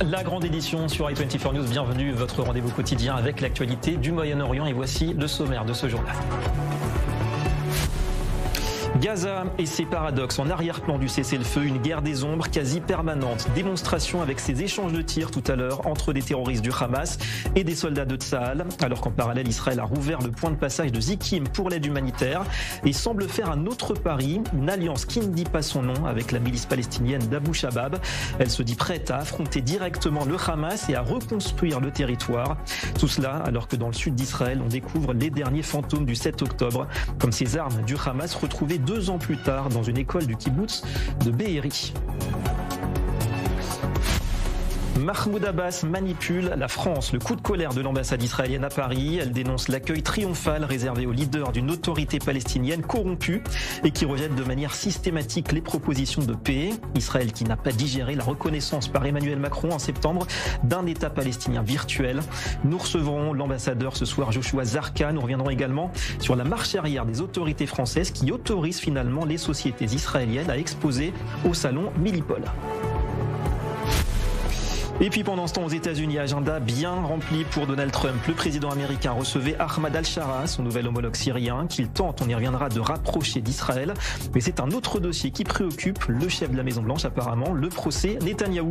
La grande édition sur i24 News, bienvenue, votre rendez-vous quotidien avec l'actualité du Moyen-Orient et voici le sommaire de ce journal. Gaza et ses paradoxes en arrière-plan du cessez-le-feu, une guerre des ombres quasi permanente. Démonstration avec ces échanges de tirs tout à l'heure entre des terroristes du Hamas et des soldats de Tsahal, alors qu'en parallèle Israël a rouvert le point de passage de Zikim pour l'aide humanitaire et semble faire un autre pari, une alliance qui ne dit pas son nom avec la milice palestinienne d'Abu Shabab. Elle se dit prête à affronter directement le Hamas et à reconstruire le territoire. Tout cela alors que dans le sud d'Israël, on découvre les derniers fantômes du 7 octobre, comme ces armes du Hamas retrouvées 2 ans plus tard dans une école du kibboutz de Be'eri. Mahmoud Abbas manipule la France. Le coup de colère de l'ambassade israélienne à Paris. Elle dénonce l'accueil triomphal réservé aux leaders d'une autorité palestinienne corrompue et qui rejette de manière systématique les propositions de paix. Israël qui n'a pas digéré la reconnaissance par Emmanuel Macron en septembre d'un État palestinien virtuel. Nous recevrons l'ambassadeur ce soir, Joshua Zarka. Nous reviendrons également sur la marche arrière des autorités françaises qui autorisent finalement les sociétés israéliennes à exposer au salon Milipol. Et puis pendant ce temps aux États-Unis, agenda bien rempli pour Donald Trump. Le président américain recevait Ahmad al-Shara, son nouvel homologue syrien, qu'il tente, on y reviendra, de rapprocher d'Israël. Mais c'est un autre dossier qui préoccupe le chef de la Maison-Blanche apparemment, le procès Netanyahou,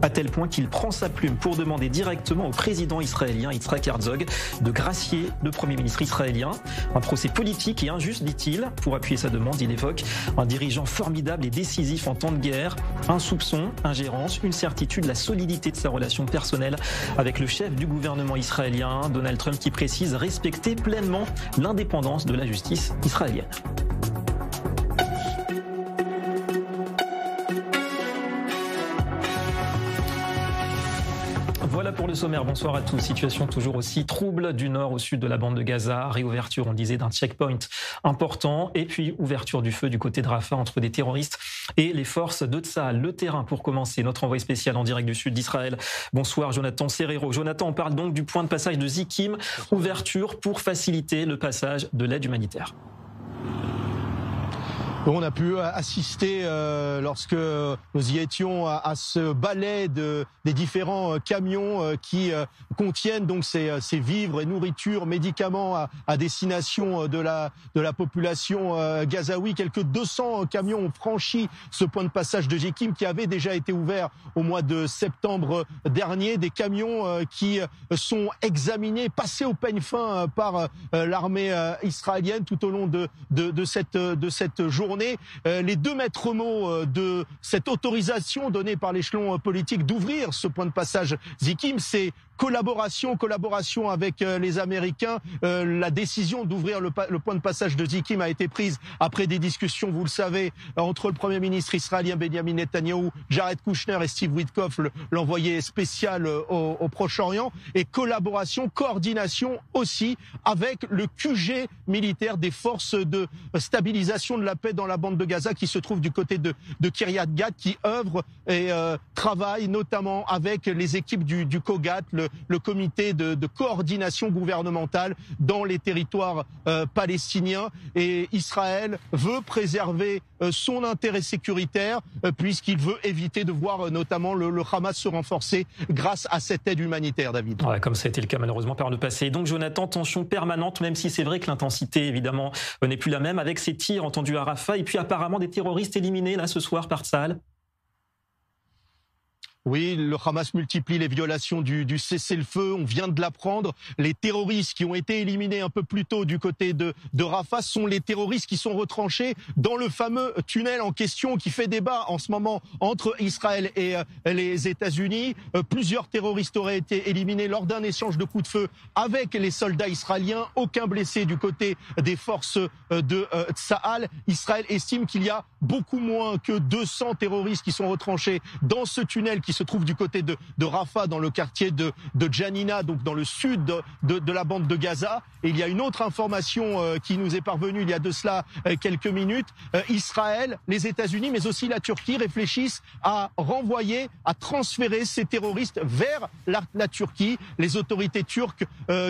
à tel point qu'il prend sa plume pour demander directement au président israélien Yitzhak Herzog de gracier le Premier ministre israélien. Un procès politique et injuste, dit-il. Pour appuyer sa demande, il évoque un dirigeant formidable et décisif en temps de guerre, un soupçon, ingérence, une certitude, la solidité de sa relation personnelle avec le chef du gouvernement israélien, Donald Trump, qui précise respecter pleinement l'indépendance de la justice israélienne. Voilà pour le sommaire. Bonsoir à tous. Situation toujours aussi trouble du nord au sud de la bande de Gaza. Réouverture, on disait, d'un checkpoint important. Et puis ouverture du feu du côté de Rafah entre des terroristes et les forces de Tsahal. Le terrain pour commencer. Notre envoyé spécial en direct du sud d'Israël. Bonsoir Jonathan Serrero. Jonathan, on parle donc du point de passage de Zikim. Ouverture pour faciliter le passage de l'aide humanitaire. On a pu assister lorsque nous y étions à ce balai des différents camions qui contiennent donc ces vivres et nourritures, médicaments à destination de la population gazaoui. Quelques 200 camions ont franchi ce point de passage de Zikim qui avait déjà été ouvert au mois de septembre dernier. Des camions qui sont examinés, passés au peigne fin par l'armée israélienne tout au long de cette journée. Les 2 maîtres mots de cette autorisation donnée par l'échelon politique d'ouvrir ce point de passage Zikim, c'est collaboration avec les Américains. La décision d'ouvrir le point de passage de Zikim a été prise après des discussions, vous le savez, entre le Premier ministre israélien Benjamin Netanyahou, Jared Kushner et Steve Witkoff, l'envoyé spécial au Proche-Orient, et coordination aussi avec le QG militaire des forces de stabilisation de la paix dans la bande de Gaza qui se trouve du côté de Kiryat Gat, qui œuvre et travaille notamment avec les équipes du COGAT, le comité de coordination gouvernementale dans les territoires palestiniens. Et Israël veut préserver son intérêt sécuritaire puisqu'il veut éviter de voir notamment le Hamas se renforcer grâce à cette aide humanitaire, David. Ouais, comme ça a été le cas malheureusement par le passé. Donc Jonathan, tension permanente, même si c'est vrai que l'intensité évidemment n'est plus la même, avec ces tirs entendus à Rafah et puis apparemment des terroristes éliminés là ce soir par Tsahal. Oui, le Hamas multiplie les violations du cessez-le-feu, on vient de l'apprendre. Les terroristes qui ont été éliminés un peu plus tôt du côté de Rafah sont les terroristes qui sont retranchés dans le fameux tunnel en question qui fait débat en ce moment entre Israël et les États-Unis. Plusieurs terroristes auraient été éliminés lors d'un échange de coups de feu avec les soldats israéliens. Aucun blessé du côté des forces de Tsahal. Israël estime qu'il y a beaucoup moins que 200 terroristes qui sont retranchés dans ce tunnel qui se trouve du côté de Rafah, dans le quartier de Janina, donc dans le sud de la bande de Gaza. Et il y a une autre information qui nous est parvenue il y a de cela quelques minutes. Israël, les États-Unis, mais aussi la Turquie réfléchissent à renvoyer, à transférer ces terroristes vers la Turquie. Les autorités turques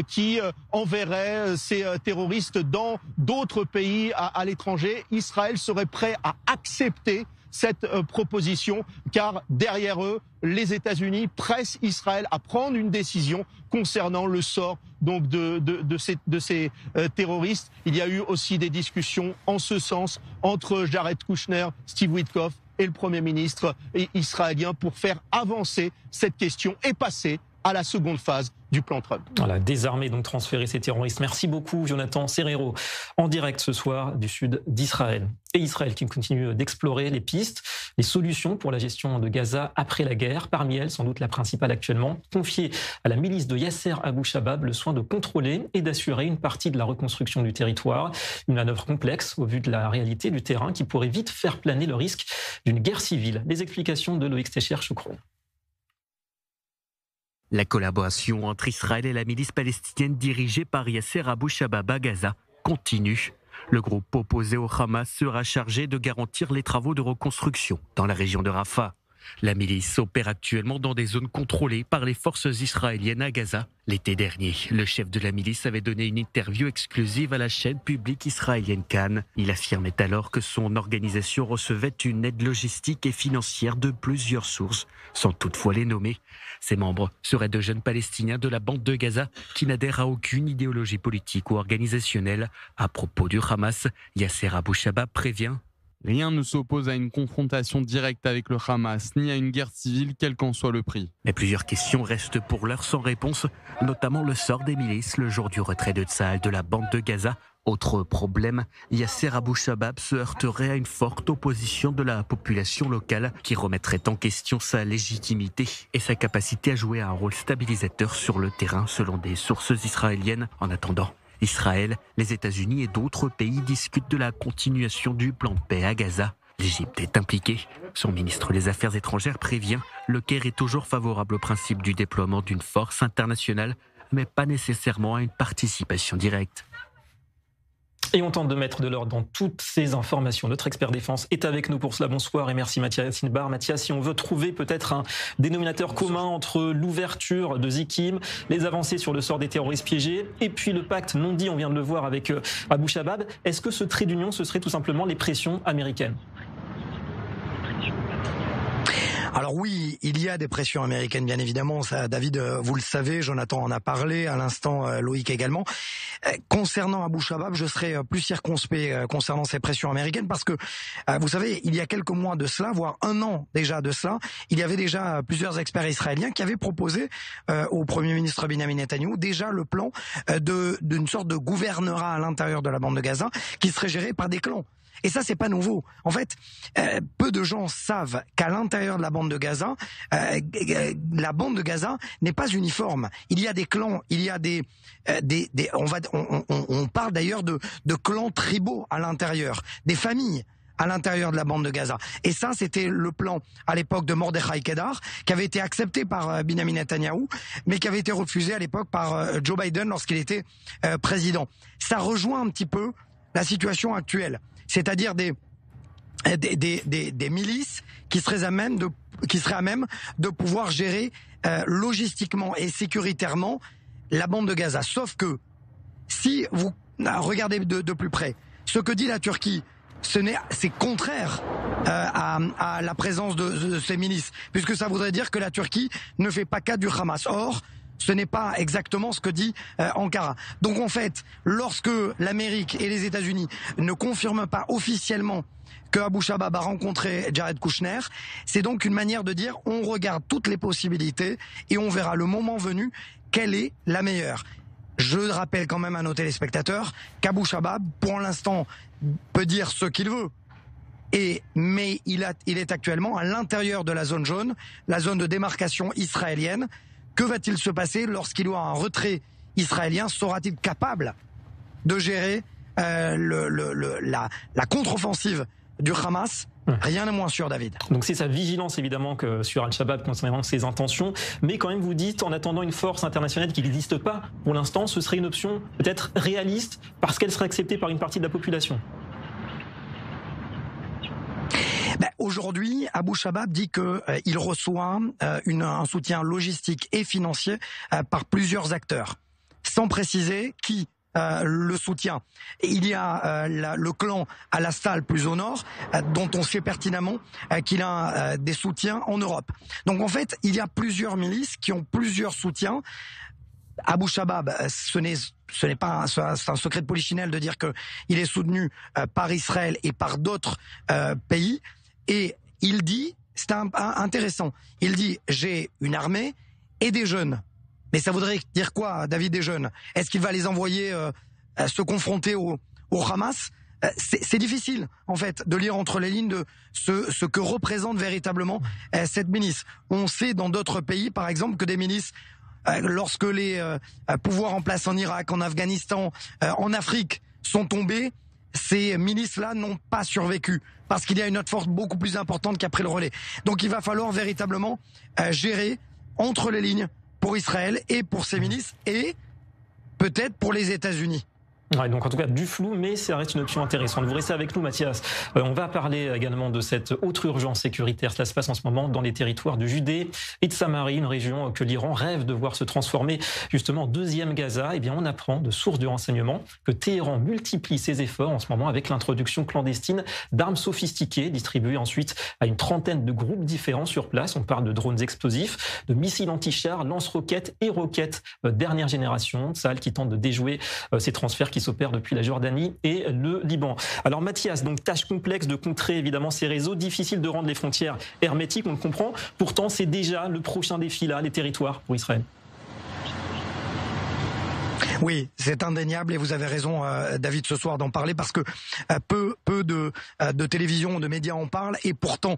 qui enverraient ces terroristes dans d'autres pays à l'étranger. Israël serait prêt à accepter cette proposition, car derrière eux, les États-Unis pressent Israël à prendre une décision concernant le sort donc de ces terroristes. Il y a eu aussi des discussions en ce sens entre Jared Kushner, Steve Witkoff et le Premier ministre israélien pour faire avancer cette question et passer à la seconde phase du plan Trump. Voilà, désarmer, donc transférer ces terroristes. Merci beaucoup, Jonathan Serrero, en direct ce soir du sud d'Israël. Et Israël qui continue d'explorer les pistes, les solutions pour la gestion de Gaza après la guerre. Parmi elles, sans doute la principale actuellement, confier à la milice de Yasser Abu Shabab le soin de contrôler et d'assurer une partie de la reconstruction du territoire. Une manœuvre complexe au vu de la réalité du terrain qui pourrait vite faire planer le risque d'une guerre civile. Les explications de Loïc Técher-Choucroune. La collaboration entre Israël et la milice palestinienne dirigée par Yasser Abu Shabab à Gaza continue. Le groupe opposé au Hamas sera chargé de garantir les travaux de reconstruction dans la région de Rafah. La milice opère actuellement dans des zones contrôlées par les forces israéliennes à Gaza. L'été dernier, le chef de la milice avait donné une interview exclusive à la chaîne publique israélienne Cannes. Il affirmait alors que son organisation recevait une aide logistique et financière de plusieurs sources, sans toutefois les nommer. Ses membres seraient de jeunes Palestiniens de la bande de Gaza qui n'adhèrent à aucune idéologie politique ou organisationnelle. À propos du Hamas, Yasser Abu Shabab prévient: rien ne s'oppose à une confrontation directe avec le Hamas, ni à une guerre civile, quel qu'en soit le prix. Mais plusieurs questions restent pour l'heure sans réponse, notamment le sort des milices le jour du retrait de Tsahal de la bande de Gaza. Autre problème, Yasser Abu Shabab se heurterait à une forte opposition de la population locale qui remettrait en question sa légitimité et sa capacité à jouer un rôle stabilisateur sur le terrain selon des sources israéliennes. En attendant, Israël, les États-Unis et d'autres pays discutent de la continuation du plan de paix à Gaza. L'Égypte est impliquée. Son ministre des Affaires étrangères prévient: le Caire est toujours favorable au principe du déploiement d'une force internationale, mais pas nécessairement à une participation directe. Et on tente de mettre de l'ordre dans toutes ces informations. Notre expert défense est avec nous pour cela. Bonsoir et merci Mathias Sinbar. Mathias, si on veut trouver peut-être un dénominateur commun entre l'ouverture de Zikim, les avancées sur le sort des terroristes piégés et puis le pacte non dit, on vient de le voir avec Abu Shabab, est-ce que ce trait d'union, ce serait tout simplement les pressions américaines ? Alors oui, il y a des pressions américaines, bien évidemment. Ça, David, vous le savez, Jonathan en a parlé, à l'instant Loïc également. Concernant Abu Shabab, je serais plus circonspect concernant ces pressions américaines parce que, vous savez, il y a quelques mois de cela, voire un an déjà de cela, il y avait déjà plusieurs experts israéliens qui avaient proposé au Premier ministre Benjamin Netanyahou déjà le plan d'une sorte de gouvernorat à l'intérieur de la bande de Gaza qui serait géré par des clans. Et ça, c'est pas nouveau. En fait, peu de gens savent qu'à l'intérieur de la bande de Gaza, la bande de Gaza n'est pas uniforme. Il y a des clans, il y a on parle d'ailleurs de clans tribaux à l'intérieur, des familles à l'intérieur de la bande de Gaza. Et ça, c'était le plan à l'époque de Mordechai Kedar, qui avait été accepté par Benjamin Netanyahou, mais qui avait été refusé à l'époque par Joe Biden lorsqu'il était président. Ça rejoint un petit peu la situation actuelle. C'est-à-dire des milices qui seraient à même de pouvoir gérer logistiquement et sécuritairement la bande de Gaza. Sauf que si vous regardez de plus près, ce que dit la Turquie, c'est contraire à la présence de ces milices, puisque ça voudrait dire que la Turquie ne fait pas cas du Hamas. Or, ce n'est pas exactement ce que dit Ankara. Donc en fait, lorsque l'Amérique et les États-Unis ne confirment pas officiellement que Abu Shabab a rencontré Jared Kushner, c'est donc une manière de dire on regarde toutes les possibilités et on verra le moment venu quelle est la meilleure. Je rappelle quand même à nos téléspectateurs qu'Abu Shabab, pour l'instant, peut dire ce qu'il veut. Mais il est actuellement à l'intérieur de la zone jaune, la zone de démarcation israélienne. Que va-t-il se passer lorsqu'il y aura un retrait israélien? Sera-t-il capable de gérer la contre-offensive du Hamas? Rien n'est moins sûr, David. Donc c'est sa vigilance évidemment que sur Al-Shabaab concernant ses intentions, mais quand même vous dites en attendant une force internationale qui n'existe pas pour l'instant, ce serait une option peut-être réaliste parce qu'elle serait acceptée par une partie de la population. Aujourd'hui, Abu Shabab dit qu'il reçoit un soutien logistique et financier par plusieurs acteurs, sans préciser qui le soutien. Il y a le clan Al-Assal plus au nord, dont on sait pertinemment qu'il a des soutiens en Europe. Donc en fait, il y a plusieurs milices qui ont plusieurs soutiens. Abu Shabab, ce n'est pas c'est un secret de polichinelle de dire que il est soutenu par Israël et par d'autres pays. Et il dit, c'est intéressant, il dit j'ai une armée et des jeunes. Mais ça voudrait dire quoi, David, des jeunes? Est-ce qu'il va les envoyer se confronter au Hamas? C'est difficile, en fait, de lire entre les lignes de ce que représente véritablement cette milice. On sait dans d'autres pays, par exemple, que des milices, lorsque les pouvoirs en place en Irak, en Afghanistan, en Afrique sont tombés, ces milices-là n'ont pas survécu parce qu'il y a une autre force beaucoup plus importante qui a pris le relais. Donc il va falloir véritablement gérer entre les lignes pour Israël et pour ses milices et peut-être pour les États-Unis. Ouais, donc en tout cas du flou, mais ça reste une option intéressante. Vous restez avec nous, Mathias. On va parler également de cette autre urgence sécuritaire. Cela se passe en ce moment dans les territoires de Judée et de Samarie, une région que l'Iran rêve de voir se transformer justement en deuxième Gaza. Eh bien, on apprend de sources de renseignement que Téhéran multiplie ses efforts en ce moment avec l'introduction clandestine d'armes sophistiquées distribuées ensuite à une trentaine de groupes différents sur place. On parle de drones explosifs, de missiles anti-chars, lance-roquettes et roquettes dernière génération. Tsahal qui tente de déjouer ces transferts qui s'opère depuis la Jordanie et le Liban. Alors Mathias, donc tâche complexe de contrer évidemment ces réseaux, difficile de rendre les frontières hermétiques, on le comprend. Pourtant, c'est déjà le prochain défi là, les territoires pour Israël. Oui, c'est indéniable et vous avez raison, David, ce soir d'en parler parce que peu de télévision, de médias en parlent et pourtant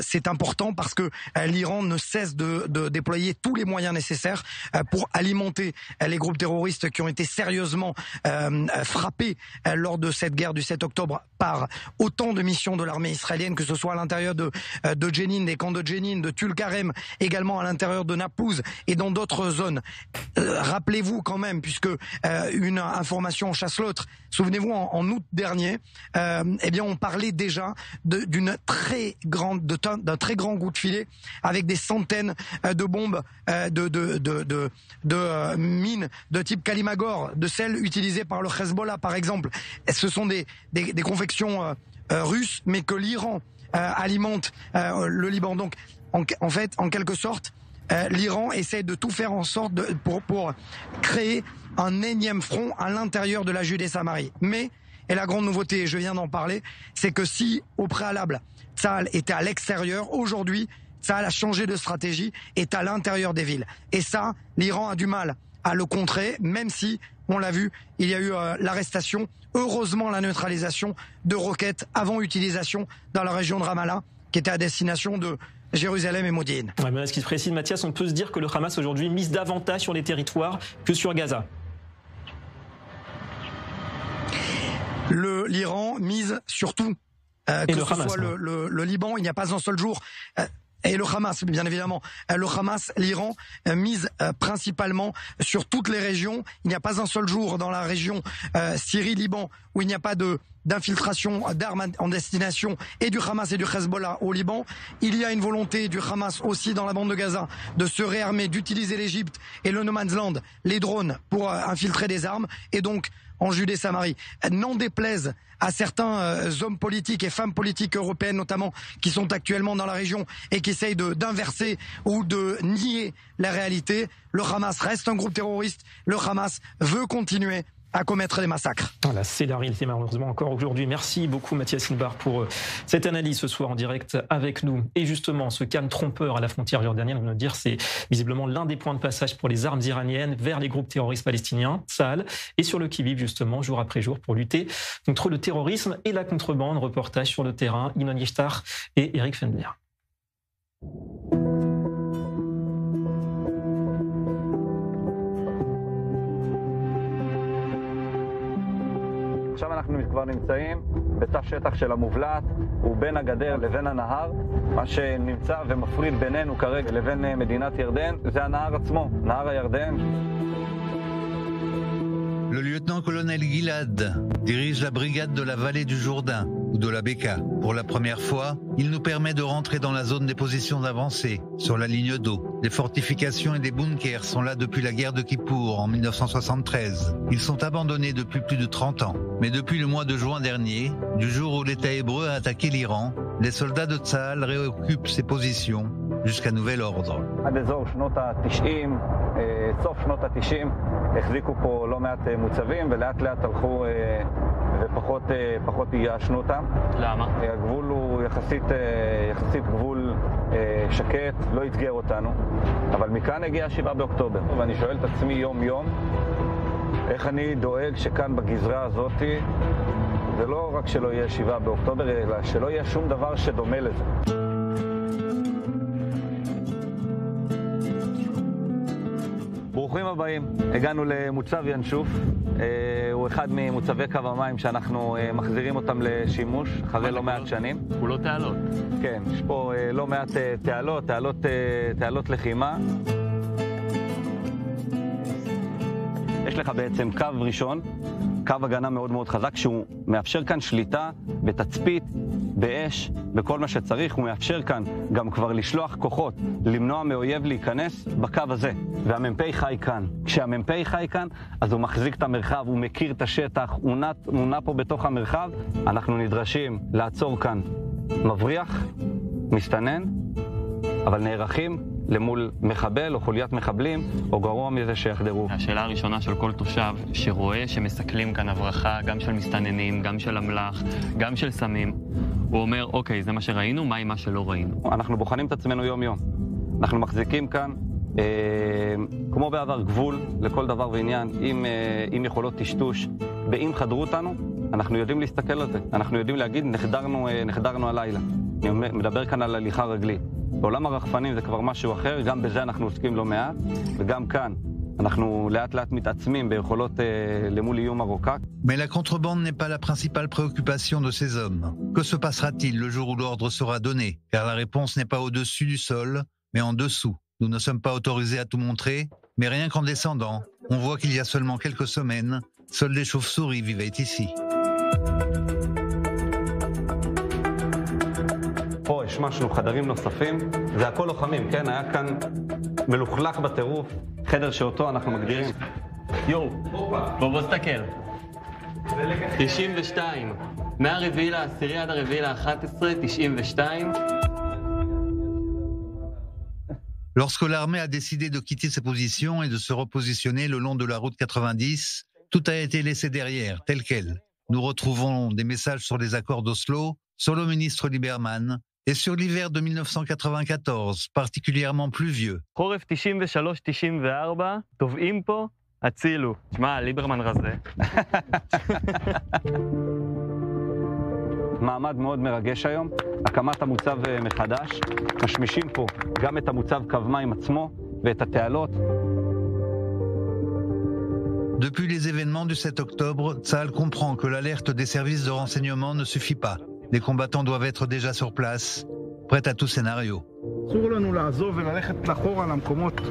c'est important parce que l'Iran ne cesse de déployer tous les moyens nécessaires pour alimenter les groupes terroristes qui ont été sérieusement frappés lors de cette guerre du 7 octobre par autant de missions de l'armée israélienne, que ce soit à l'intérieur de Jenin, des camps de Jenin, de Tulkarem, également à l'intérieur de Naplouse et dans d'autres zones. Rappelez-vous quand même, puisque une information chasse l'autre. Souvenez-vous, en août dernier, eh bien, on parlait déjà d'un très grand coup de filet avec des centaines de bombes, de mines de type Kalimagor, de celles utilisées par le Hezbollah, par exemple. Ce sont des confections russes, mais que l'Iran alimente le Liban. Donc, en fait, en quelque sorte, l'Iran essaie de tout faire en sorte pour créer un énième front à l'intérieur de la Judée-Samarie. Mais, et la grande nouveauté, je viens d'en parler, c'est que si, au préalable, Tsahal était à l'extérieur, aujourd'hui, Tsahal a changé de stratégie, est à l'intérieur des villes. Et ça, l'Iran a du mal à le contrer, même si, on l'a vu, il y a eu l'arrestation, heureusement la neutralisation de roquettes avant utilisation dans la région de Ramallah, qui était à destination de Jérusalem et Modi'in. Ouais, mais ce qui se précise, Mathias, on peut se dire que le Hamas aujourd'hui mise davantage sur les territoires que sur Gaza. L'Iran mise surtout, que ce soit le Liban, il n'y a pas un seul jour. Et le Hamas, bien évidemment. Le Hamas, l'Iran, mise principalement sur toutes les régions. Il n'y a pas un seul jour dans la région Syrie-Liban où il n'y a pas d'infiltration d'armes en destination et du Hamas et du Hezbollah au Liban. Il y a une volonté du Hamas aussi dans la bande de Gaza de se réarmer, d'utiliser l'Égypte et le No Man's Land, les drones, pour infiltrer des armes. Et donc, en Judée-Samarie, n'en déplaise à certains hommes politiques et femmes politiques européennes notamment qui sont actuellement dans la région et qui essayent d'inverser ou de nier la réalité. Le Hamas reste un groupe terroriste. Le Hamas veut continuer à commettre des massacres. Voilà, c'est la réalité malheureusement encore aujourd'hui. Merci beaucoup Mathias Sinbar pour cette analyse ce soir en direct avec nous. Et justement, ce calme trompeur à la frontière jordanienne, on va dire, c'est visiblement l'un des points de passage pour les armes iraniennes vers les groupes terroristes palestiniens, Tsahal, et sur le qui-vive justement, jour après jour, pour lutter contre le terrorisme et la contrebande. Reportage sur le terrain, Inon Yeshtar et Eric Fendler. עכשיו אנחנו כבר נמצאים בתא שטח של המובלעת ובין הגדר לבין הנהר. מה שנמצא ומפריד בינינו כרגע לבין מדינת ירדן זה הנהר עצמו, נהר הירדן. Le lieutenant-colonel Gilad dirige la brigade de la vallée du Jourdain. ou de la Beka. Pour la première fois, il nous permet de rentrer dans la zone des positions avancées, sur la ligne d'eau. Des fortifications et des bunkers sont là depuis la guerre de Kippour en 1973. Ils sont abandonnés depuis plus de 30 ans. Mais depuis le mois de juin dernier, du jour où l'État hébreu a attaqué l'Iran, les soldats de Tsahal réoccupent ces positions jusqu'à nouvel ordre. עד אזור שנות ה-90, סוף שנות ה-90, החזיקו פה לא מעט מוצבים ולאט לאט הלכו ופחות ייאשנו אותם. למה? הגבול הוא יחסית גבול שקט, לא יתגר אותנו, אבל מכאן הגיע 7 באוקטובר, ואני שואל את עצמי יום יום, איך אני דואג שכאן בגזרה הזאת, זה לא רק שלא יהיה 7 באוקטובר, אלא שלא יהיה שום דבר שדומה לזה. ברוכים הבאים, הגענו למוצב ינשוף, הוא אחד ממוצבי קו המים שאנחנו מחזירים אותם לשימוש אחרי לא מעט שנים. הוא לא תעלות. כן, יש פה לא מעט תעלות לחימה. יש לך בעצם קו ראשון, קו הגנה מאוד מאוד חזק, שהוא מאפשר כאן שליטה בתצפית, באש, בכל מה שצריך. הוא מאפשר כאן גם כבר לשלוח כוחות, למנוע מאויב להיכנס בקו הזה. והמ"פ חי כאן. כשהמ"פ חי כאן, אז הוא מחזיק את המרחב, הוא מכיר את השטח, הוא נע פה בתוך המרחב. אנחנו נדרשים לעצור כאן מבריח, מסתנן, אבל נערכים למול מחבל או חוליית מחבלים, או גרוע מזה שיחדרו. השאלה הראשונה של כל תושב שרואה שמסכלים כאן הברחה, גם של מסתננים, גם של אמל"ח, גם של סמים, הוא אומר, אוקיי, זה מה שראינו, מה עם מה שלא ראינו? אנחנו בוחנים את עצמנו יום יום. אנחנו מחזיקים כאן, כמו בעבר, גבול לכל דבר ועניין, עם יכולות טשטוש, באם חדרו אותנו, אנחנו יודעים להסתכל על זה. אנחנו יודעים להגיד, נחדרנו הלילה. אני מדבר כאן על הליכה רגלית. בעולם הרחפנים זה כבר משהו אחר, גם בזה אנחנו עוסקים לא מעט, וגם כאן אנחנו לאט לאט מתעצמים ביכולות למול איום הרוקק. Mais la contrebande n'est pas la principale préoccupation de ces hommes. Que se passera-t-il le jour où l'ordre sera donné? Car la réponse n'est pas au-dessus du sol, mais en dessous. Nous ne sommes pas autorisés à tout montrer, mais rien qu'en descendant, on voit qu'il y a seulement quelques semaines, seuls des chauves-souris vivaient ici. פה השמשנו חדרים נוספים, זה הכל לוחמים, כן? היה כאן מלוכלך בטירוף, חדר שאותו אנחנו מגדירים. יואו, בוא סתכל. 92, מהרביעי לעשירי עד הרביעי ל-11, 92. Lorsque l'armée a décidé de quitter ses positions et de se repositionner le long de la route 90, tout a été laissé derrière, tel quel. Nous retrouvons des messages sur les accords d'Oslo, sur le ministre Lieberman, et sur l'hiver de 1994, particulièrement pluvieux. חורף 93-94, טובעים פה, הצילו. תשמע, ליברמן רזה. מעמד מאוד מרגש היום, הקמת המוצב מחדש, משמישים פה גם את המוצב קו מים עצמו ואת התעלות. Depuis les événements du 7 octobre, Tsahal comprend que l'alerte des services de renseignement ne suffit pas. Les combattants doivent être déjà sur place, prêts à tout scénario. אסור לנו לעזוב וללכת לאחורה למקומות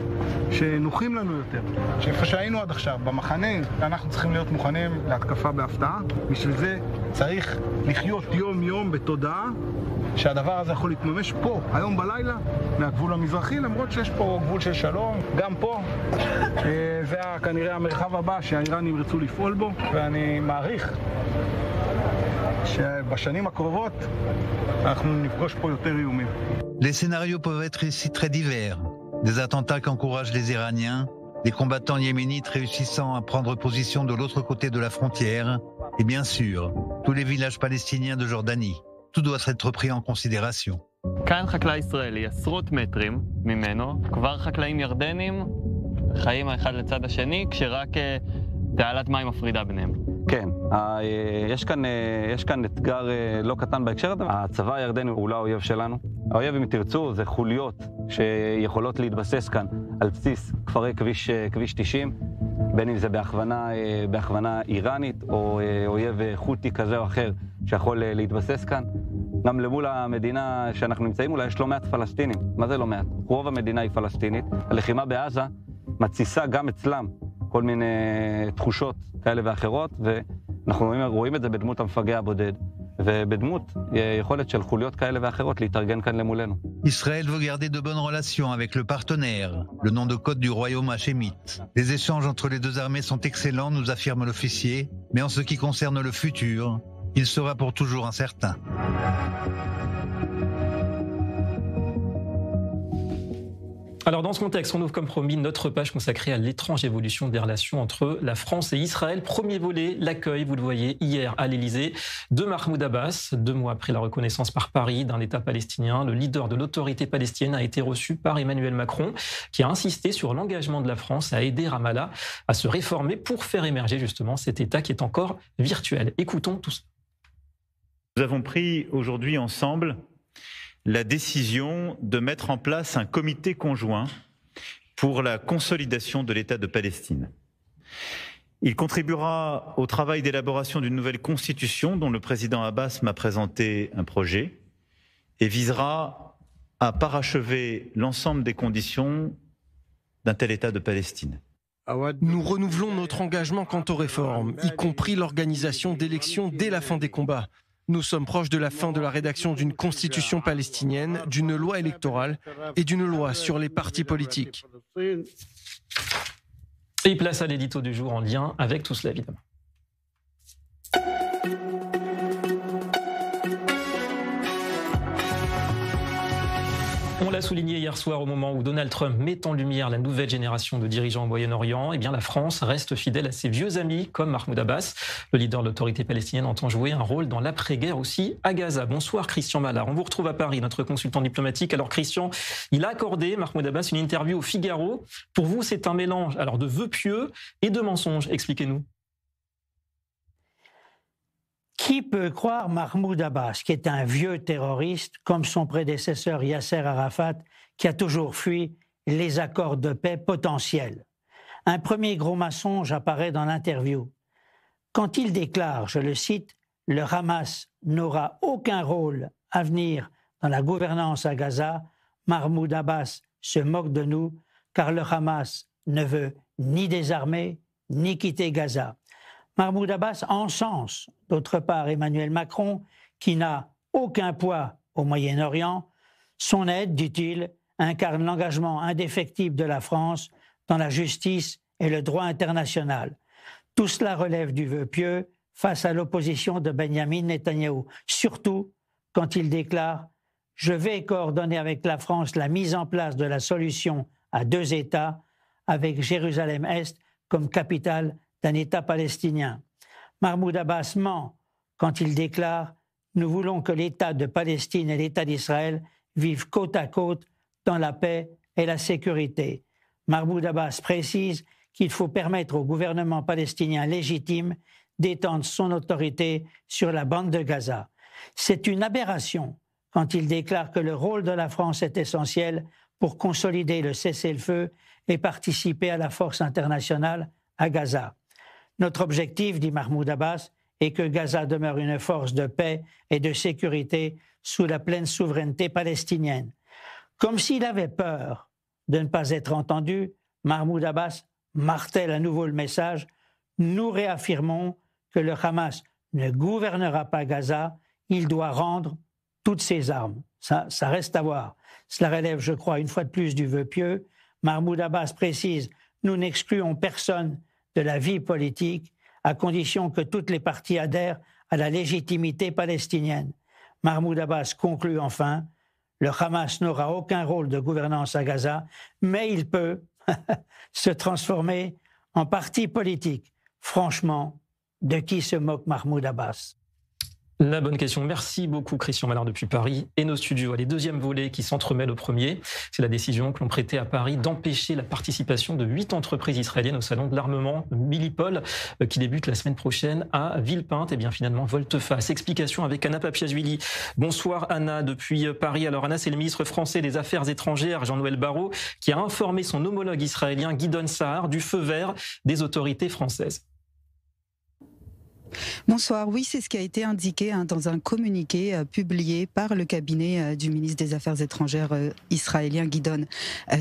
שנוחים לנו יותר. שאיפה שהיינו עד עכשיו, במחנה, אנחנו צריכים להיות מוכנים להתקפה בהפתעה. בשביל זה צריך לחיות יום-יום בתודעה שהדבר הזה יכול להתממש פה, היום בלילה, מהגבול המזרחי, למרות שיש פה גבול של שלום, גם פה. זה כנראה המרחב הבא שהאיראנים ירצו לפעול בו, ואני מעריך שבשנים הקרובות אנחנו נפגוש פה יותר איומים. Les scénarios peuvent être ici très divers. Des attentats qu'encouragent les Iraniens, des combattants yéménites réussissant à prendre position de l'autre côté de la frontière, et bien sûr, tous les villages palestiniens de Jordanie. Tout doit être pris en considération. כאן חקלאי ישראלי, עשרות מטרים ממנו, כבר חקלאים ירדנים חיים האחד לצד השני, כשרק תעלת מים מפרידה ביניהם. כן, יש כאן אתגר לא קטן בהקשר הזה. הצבא הירדני הוא לא האויב שלנו. האויב, אם תרצו, זה חוליות שיכולות להתבסס כאן על בסיס כפרי כביש 90, בין אם זה בהכוונה איראנית, או אויב חותי כזה או אחר שיכול להתבסס כאן. גם למול המדינה שאנחנו נמצאים מולה יש לא מעט פלסטינים. מה זה לא מעט? רוב המדינה היא פלסטינית. הלחימה בעזה מתסיסה גם אצלם כל מיני תחושות כאלה ואחרות, ואנחנו רואים את זה בדמות המפגע הבודד. ובדמות יכולת של חוליות כאלה ואחרות להתארגן כאן למולנו. Israël veut garder de bonnes relations avec le partenaire, le nom de code du royaume hachémite. Les échanges entre les deux armées sont excellents, nous affirme l'officier, mais en ce qui concerne le futur, il sera pour toujours incertain. Alors dans ce contexte, on ouvre comme promis notre page consacrée à l'étrange évolution des relations entre la France et Israël. Premier volet, l'accueil, vous le voyez, hier à l'Élysée, de Mahmoud Abbas. 2 mois après la reconnaissance par Paris d'un État palestinien, le leader de l'autorité palestinienne a été reçu par Emmanuel Macron, qui a insisté sur l'engagement de la France à aider Ramallah à se réformer pour faire émerger justement cet État qui est encore virtuel. Écoutons tout ça. Nous avons pris aujourd'hui ensemble la décision de mettre en place un comité conjoint pour la consolidation de l'État de Palestine. Il contribuera au travail d'élaboration d'une nouvelle constitution dont le président Abbas m'a présenté un projet et visera à parachever l'ensemble des conditions d'un tel État de Palestine. Nous renouvelons notre engagement quant aux réformes, y compris l'organisation d'élections dès la fin des combats. Nous sommes proches de la fin de la rédaction d'une constitution palestinienne, d'une loi électorale et d'une loi sur les partis politiques. Et place à l'édito du jour en lien avec tout cela, évidemment. On l'a souligné hier soir au moment où Donald Trump met en lumière la nouvelle génération de dirigeants au Moyen-Orient. Eh bien, la France reste fidèle à ses vieux amis comme Mahmoud Abbas. Le leader de l'autorité palestinienne entend jouer un rôle dans l'après-guerre aussi à Gaza. Bonsoir Christian Mallard. On vous retrouve à Paris, notre consultant diplomatique. Alors Christian, il a accordé, Mahmoud Abbas, une interview au Figaro. Pour vous, c'est un mélange alors de vœux pieux et de mensonges. Expliquez-nous. Qui peut croire Mahmoud Abbas, qui est un vieux terroriste, comme son prédécesseur Yasser Arafat, qui a toujours fui les accords de paix potentiels? Un premier gros mensonge apparaît dans l'interview. Quand il déclare, je le cite, « Le Hamas n'aura aucun rôle à venir dans la gouvernance à Gaza », Mahmoud Abbas se moque de nous, car le Hamas ne veut ni désarmer, ni quitter Gaza. Mahmoud Abbas encense, d'autre part, Emmanuel Macron, qui n'a aucun poids au Moyen-Orient. Son aide, dit-il, incarne l'engagement indéfectible de la France dans la justice et le droit international. Tout cela relève du vœu pieux face à l'opposition de Benyamin Netanyahou, surtout quand il déclare « Je vais coordonner avec la France la mise en place de la solution à 2 États, avec Jérusalem-Est comme capitale d'un État palestinien. » Mahmoud Abbas ment quand il déclare « Nous voulons que l'État de Palestine et l'État d'Israël vivent côte à côte dans la paix et la sécurité. » Mahmoud Abbas précise qu'il faut permettre au gouvernement palestinien légitime d'étendre son autorité sur la bande de Gaza. C'est une aberration quand il déclare que le rôle de la France est essentiel pour consolider le cessez-le-feu et participer à la force internationale à Gaza. Notre objectif, dit Mahmoud Abbas, est que Gaza demeure une force de paix et de sécurité sous la pleine souveraineté palestinienne. Comme s'il avait peur de ne pas être entendu, Mahmoud Abbas martèle à nouveau le message « Nous réaffirmons que le Hamas ne gouvernera pas Gaza, il doit rendre toutes ses armes. » Ça reste à voir. Cela relève, je crois, une fois de plus du vœu pieux. Mahmoud Abbas précise « Nous n'excluons personne de la vie politique, à condition que toutes les parties adhèrent à la légitimité palestinienne. » Mahmoud Abbas conclut enfin « Le Hamas n'aura aucun rôle de gouvernance à Gaza, mais il peut se transformer en parti politique. » Franchement, de qui se moque Mahmoud Abbas? La bonne question. Merci beaucoup Christian Mallard depuis Paris et nos studios. Les deuxième volet qui s'entremêlent au premier, c'est la décision que l'on prêtait à Paris d'empêcher la participation de 8 entreprises israéliennes au salon de l'armement Milipol qui débute la semaine prochaine à Villepinte. Et bien finalement, volte-face. Explication avec Anna Papiashvili. Bonsoir Anna depuis Paris. Alors Anna, c'est le ministre français des Affaires étrangères, Jean-Noël Barrot, qui a informé son homologue israélien Gideon Sa'ar du feu vert des autorités françaises. Bonsoir. Oui, c'est ce qui a été indiqué dans un communiqué publié par le cabinet du ministre des Affaires étrangères israélien Gideon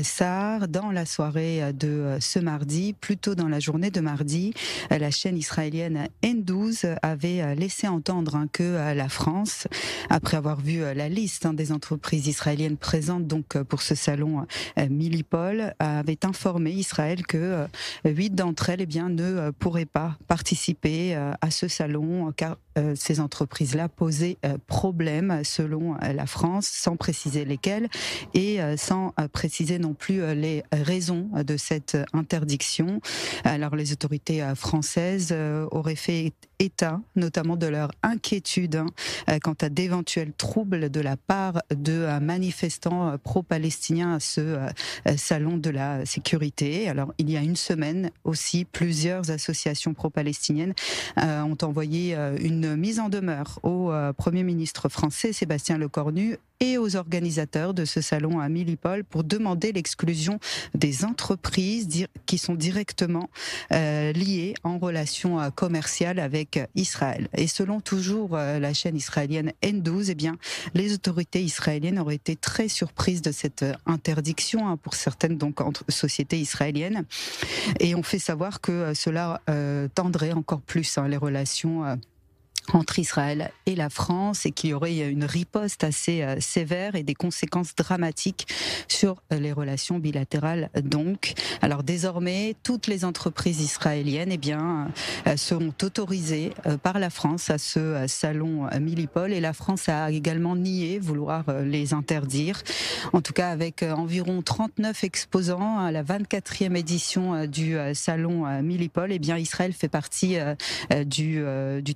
Sa'ar dans la soirée de ce mardi. Plus tôt dans la journée de mardi, la chaîne israélienne N12 avait laissé entendre que la France, après avoir vu la liste des entreprises israéliennes présentes donc pour ce salon Milipol, avait informé Israël que 8 d'entre elles ne pourraient pas participer à ce salon car ces entreprises-là posaient problème selon la France, sans préciser lesquelles et sans préciser non plus les raisons de cette interdiction. Alors les autorités françaises auraient fait état notamment de leur inquiétude quant à d'éventuels troubles de la part de manifestants pro-palestiniens à ce salon de la sécurité. Alors il y a une semaine aussi, plusieurs associations pro-palestiniennes ont envoyé une mise en demeure au Premier ministre français Sébastien Lecornu et aux organisateurs de ce salon à Milipol pour demander l'exclusion des entreprises qui sont directement liées en relation commerciale avec Israël. Et selon toujours la chaîne israélienne N12, les autorités israéliennes auraient été très surprises de cette interdiction pour certaines donc sociétés israéliennes et ont fait savoir que cela tendrait encore plus les relations entre Israël et la France et qu'il y aurait une riposte assez sévère et des conséquences dramatiques sur les relations bilatérales. Donc, alors désormais, toutes les entreprises israéliennes seront autorisées par la France à ce salon Milipol et la France a également nié vouloir les interdire. En tout cas, avec environ 39 exposants à la 24e édition du salon Milipol, Israël fait partie du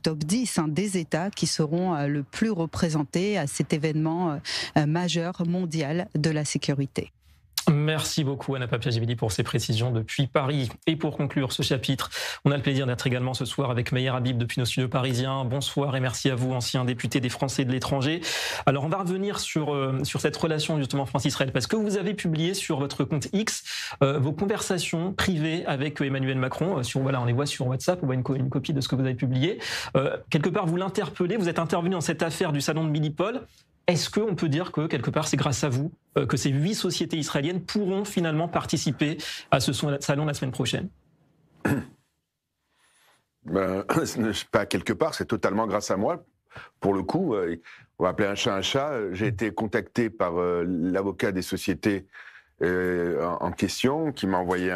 top 10 des États qui seront le plus représentés à cet événement majeur mondial de la sécurité. Merci beaucoup Anna Papiazivili pour ces précisions depuis Paris. Et pour conclure ce chapitre, on a le plaisir d'être également ce soir avec Meyer Habib depuis nos studios parisiens. Bonsoir et merci à vous, ancien député des Français de l'étranger. Alors on va revenir sur cette relation justement France-Israël parce que vous avez publié sur votre compte X vos conversations privées avec Emmanuel Macron. On les voit sur WhatsApp, on voit une copie de ce que vous avez publié. Quelque part vous l'interpellez, vous êtes intervenu dans cette affaire du salon de Milipol. Est-ce qu'on peut dire que, quelque part, c'est grâce à vous que ces 8 sociétés israéliennes pourront finalement participer à ce salon la semaine prochaine ? Pas quelque part, c'est totalement grâce à moi. Pour le coup, on va appeler un chat un chat. J'ai été contacté par l'avocat des sociétés en question qui m'a envoyé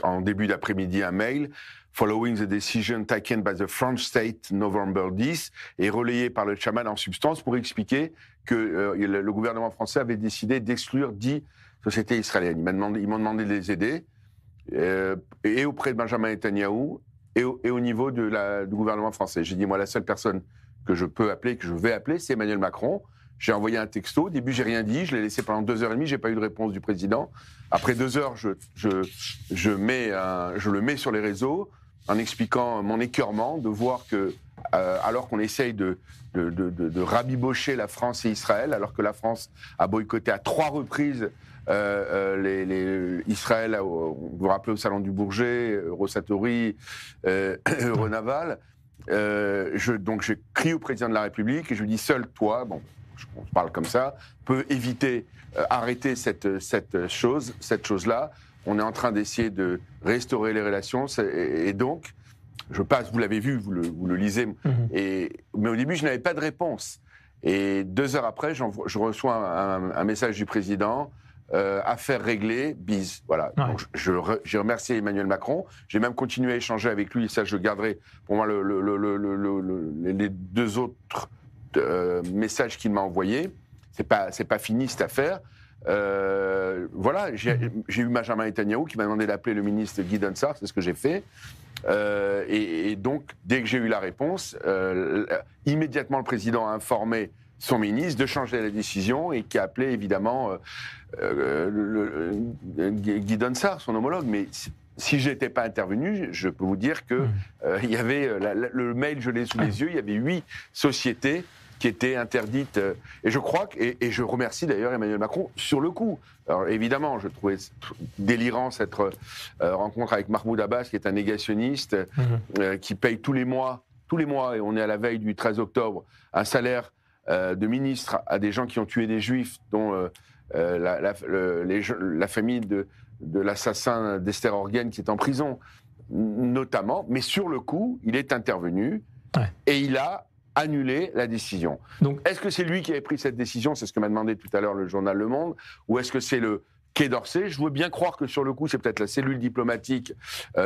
en début d'après-midi un mail following the decision taken by the French state November 10 et relayé par le chairman en substance pour expliquer que le gouvernement français avait décidé d'exclure 10 sociétés israéliennes. Ils m'ont demandé de les aider et auprès de Benjamin Netanyahou et au niveau du gouvernement français. J'ai dit, moi, la seule personne que je peux appeler, que je vais appeler, c'est Emmanuel Macron. J'ai envoyé un texto. Au début, j'ai rien dit. Je l'ai laissé pendant 2h30. J'ai pas eu de réponse du président. Après 2 heures, je le mets sur les réseaux en expliquant mon écœurement de voir que, alors qu'on essaye de rabibocher la France et Israël, alors que la France a boycotté à 3 reprises Israël, vous vous rappelez au Salon du Bourget, Rosatori, Euronaval. Donc j'ai crié au président de la République et je lui dis, seul toi, on parle comme ça, peut éviter, arrêter cette chose-là. On est en train d'essayer de restaurer les relations et donc, je passe, vous l'avez vu, vous le lisez, mais au début, je n'avais pas de réponse. Et 2 heures après, je reçois un message du président, affaire réglée, bise. Voilà. Ouais. Donc, j'ai remercié Emmanuel Macron. J'ai même continué à échanger avec lui, et ça, je garderai pour moi les 2 autres messages qu'il m'a envoyés. C'est pas fini cette affaire. Voilà, j'ai eu Benjamin Netanyahou qui m'a demandé d'appeler le ministre Gideon Sa'ar, c'est ce que j'ai fait. Et donc, dès que j'ai eu la réponse, immédiatement le président a informé son ministre de changer la décision et qui a appelé évidemment Gideon Sa'ar, son homologue. Mais si je n'étais pas intervenu, je peux vous dire que il y avait le mail, je l'ai sous les yeux, il y avait 8 sociétés qui étaient interdites. Et je crois et je remercie d'ailleurs Emmanuel Macron sur le coup. Alors évidemment, je trouvais délirant cette rencontre avec Mahmoud Abbas, qui est un négationniste, qui paye tous les mois tous les mois, et on est à la veille du 13 octobre, un salaire de ministre à des gens qui ont tué des juifs, dont la famille de l'assassin d'Esther Orgen qui est en prison, notamment. Mais sur le coup, il est intervenu et il a annulé la décision. Donc, est-ce que c'est lui qui avait pris cette décision? C'est ce que m'a demandé tout à l'heure le journal Le Monde. Ou est-ce que c'est le Quai d'Orsay? Je veux bien croire que sur le coup, c'est peut-être la cellule diplomatique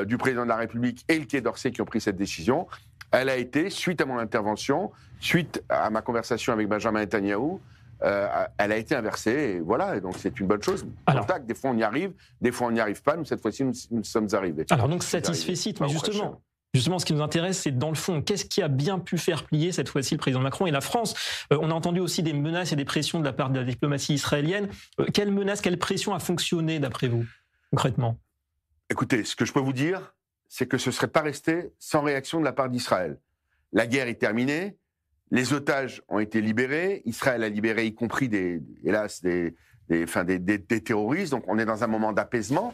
du président de la République et le Quai d'Orsay qui ont pris cette décision. Elle a été, suite à mon intervention, suite à ma conversation avec Benjamin Netanyahou, elle a été inversée, et voilà, et donc c'est une bonne chose. Contact, des fois on y arrive, des fois on n'y arrive pas, nous cette fois-ci nous sommes arrivés. Alors donc satisfait, mais justement ce qui nous intéresse, c'est dans le fond, qu'est-ce qui a bien pu faire plier cette fois-ci le président Macron et la France? On a entendu aussi des menaces et des pressions de la part de la diplomatie israélienne. Quelle menace, quelle pression a fonctionné d'après vous, concrètement? Écoutez, ce que je peux vous dire, c'est que ce ne serait pas resté sans réaction de la part d'Israël. La guerre est terminée, les otages ont été libérés, Israël a libéré y compris des terroristes, donc on est dans un moment d'apaisement.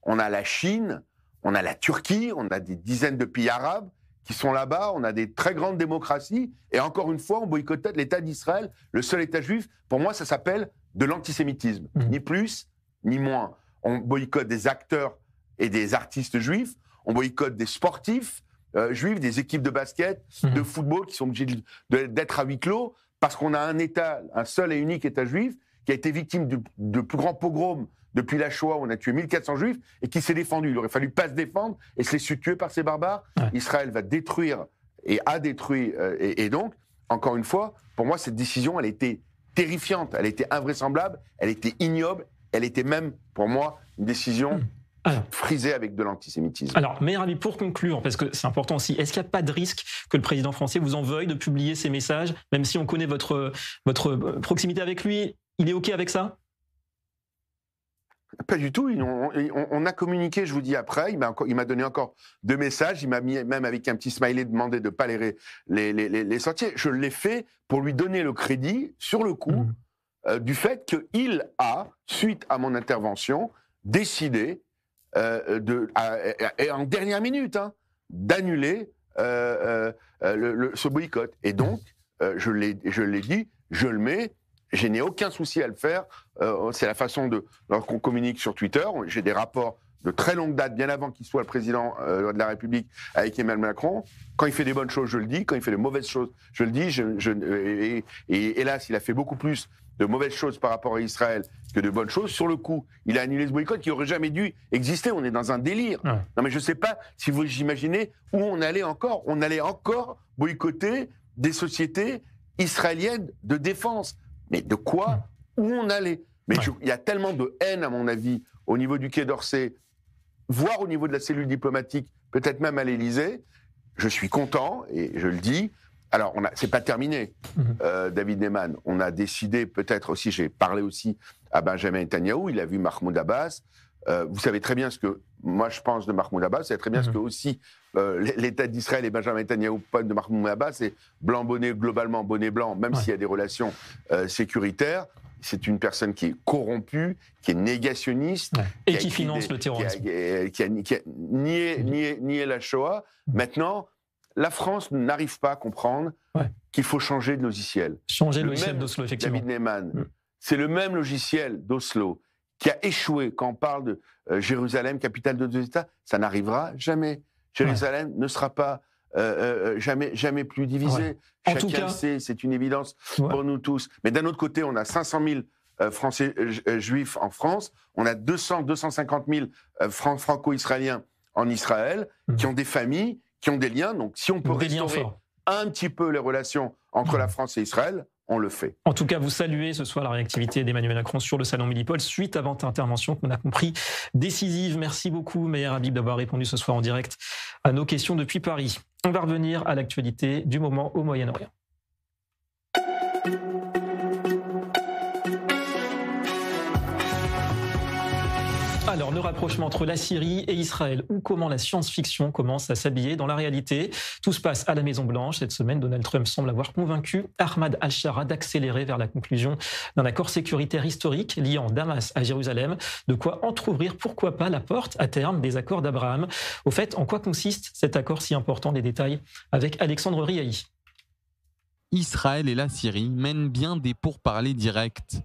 On a la Chine, on a la Turquie, on a des dizaines de pays arabes qui sont là-bas, on a des très grandes démocraties, et encore une fois, on boycottait l'État d'Israël, le seul État juif. Pour moi, ça s'appelle de l'antisémitisme, ni plus, ni moins. On boycotte des acteurs et des artistes juifs, on boycotte des sportifs juifs, des équipes de basket, de football qui sont obligés d'être à huis clos parce qu'on a un État, un seul et unique État juif qui a été victime de plus grands pogroms depuis la Shoah, où on a tué 1400 juifs et qui s'est défendu. Il aurait fallu pas se défendre et se laisser tuer par ces barbares. Israël va détruire et a détruit. Et donc, encore une fois, pour moi, cette décision, elle était terrifiante, elle était invraisemblable, elle était ignoble, elle était même, pour moi, une décision frisé avec de l'antisémitisme. Alors, Meir Habib, pour conclure, parce que c'est important aussi, est-ce qu'il n'y a pas de risque que le président français vous en veuille de publier ces messages, même si on connaît votre proximité avec lui? Il est OK avec ça? Pas du tout. On a communiqué, je vous dis après. Il m'a donné encore 2 messages. Il m'a mis, même avec un petit smiley, demandé de ne pas les sortir. Je l'ai fait pour lui donner le crédit, sur le coup, du fait qu'il a, suite à mon intervention, décidé et en dernière minute, d'annuler ce boycott. Et donc, je l'ai dit, je le mets, je n'ai aucun souci à le faire. C'est la façon lorsqu'on communique sur Twitter. J'ai des rapports de très longue date, bien avant qu'il soit le président de la République, avec Emmanuel Macron. Quand il fait des bonnes choses, je le dis. Quand il fait de mauvaises choses, je le dis. Et hélas, il a fait beaucoup plus de mauvaises choses par rapport à Israël que de bonnes choses. Sur le coup, il a annulé ce boycott qui n'aurait jamais dû exister. On est dans un délire. Non, mais je ne sais pas si vous imaginez où on allait encore. On allait encore boycotter des sociétés israéliennes de défense. Mais de quoi? Où on allait? Mais il y a tellement de haine, à mon avis, au niveau du Quai d'Orsay, voire au niveau de la cellule diplomatique, peut-être même à l'Élysée. Je suis content, et je le dis. Alors, c'est pas terminé, David Neyman. On a décidé, peut-être aussi, j'ai parlé aussi à Benjamin Netanyahou, il a vu Mahmoud Abbas. Vous savez très bien ce que moi je pense de Mahmoud Abbas, vous savez très bien ce que aussi l'État d'Israël et Benjamin Netanyahou pensent de Mahmoud Abbas, c'est blanc-bonnet, globalement bonnet-blanc, même s'il y a des relations sécuritaires. C'est une personne qui est corrompue, qui est négationniste. Et qui finance le terrorisme. Qui a nié la Shoah. Maintenant, la France n'arrive pas à comprendre qu'il faut changer de logiciel. Changer le logiciel d'Oslo, effectivement. David Neyman, c'est le même logiciel d'Oslo qui a échoué quand on parle de Jérusalem, capitale de 2 États. Ça n'arrivera jamais. Jérusalem ne sera pas jamais plus divisée. Chacun le sait, c'est une évidence pour nous tous. Mais d'un autre côté, on a 500 000 Français juifs en France, on a 250 000 franco-israéliens en Israël, qui ont des familles, qui ont des liens. Donc si on peut restaurer un petit peu les relations entre la France et Israël, on le fait. En tout cas, vous saluez ce soir la réactivité d'Emmanuel Macron sur le salon Milipol suite à votre intervention qu'on a compris décisive. Merci beaucoup, Meir Habib, d'avoir répondu ce soir en direct à nos questions depuis Paris. On va revenir à l'actualité du moment au Moyen-Orient. Alors, le rapprochement entre la Syrie et Israël, ou comment la science-fiction commence à s'habiller dans la réalité. Tout se passe à la Maison-Blanche. Cette semaine, Donald Trump semble avoir convaincu Ahmad al-Shara d'accélérer vers la conclusion d'un accord sécuritaire historique liant Damas à Jérusalem. De quoi entrouvrir, pourquoi pas, la porte à terme des accords d'Abraham. Au fait, en quoi consiste cet accord si important? Des détails avec Alexandre Riahi. Israël et la Syrie mènent bien des pourparlers directs.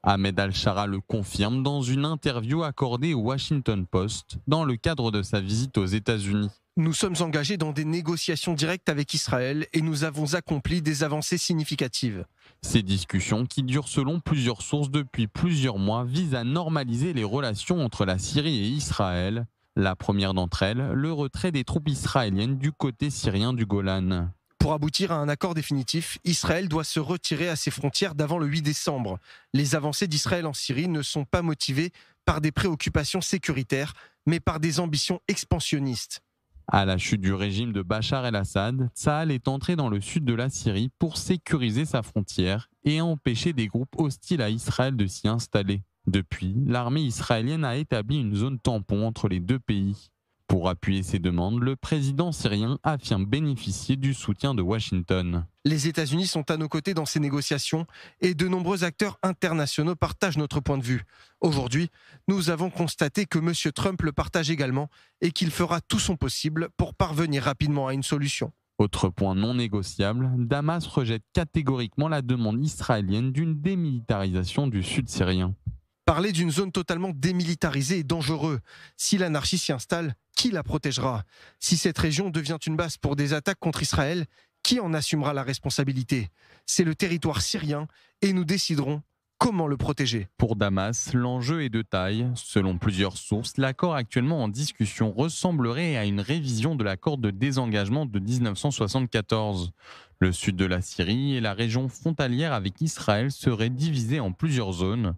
Ahmed al-Shara le confirme dans une interview accordée au Washington Post dans le cadre de sa visite aux États-Unis. Nous sommes engagés dans des négociations directes avec Israël et nous avons accompli des avancées significatives. Ces discussions, qui durent selon plusieurs sources depuis plusieurs mois, visent à normaliser les relations entre la Syrie et Israël. La première d'entre elles, le retrait des troupes israéliennes du côté syrien du Golan. Pour aboutir à un accord définitif, Israël doit se retirer à ses frontières d'avant le 8 décembre. Les avancées d'Israël en Syrie ne sont pas motivées par des préoccupations sécuritaires, mais par des ambitions expansionnistes. À la chute du régime de Bachar el-Assad, Tsahal est entré dans le sud de la Syrie pour sécuriser sa frontière et empêcher des groupes hostiles à Israël de s'y installer. Depuis, l'armée israélienne a établi une zone tampon entre les deux pays. Pour appuyer ces demandes, le président syrien affirme bénéficier du soutien de Washington. Les États-Unis sont à nos côtés dans ces négociations et de nombreux acteurs internationaux partagent notre point de vue. Aujourd'hui, nous avons constaté que M. Trump le partage également et qu'il fera tout son possible pour parvenir rapidement à une solution. Autre point non négociable, Damas rejette catégoriquement la demande israélienne d'une démilitarisation du sud syrien. Parler d'une zone totalement démilitarisée est dangereux. Si l'anarchie s'y installe, qui la protégera? Si cette région devient une base pour des attaques contre Israël, qui en assumera la responsabilité? C'est le territoire syrien et nous déciderons comment le protéger. Pour Damas, l'enjeu est de taille. Selon plusieurs sources, l'accord actuellement en discussion ressemblerait à une révision de l'accord de désengagement de 1974. Le sud de la Syrie et la région frontalière avec Israël seraient divisés en plusieurs zones.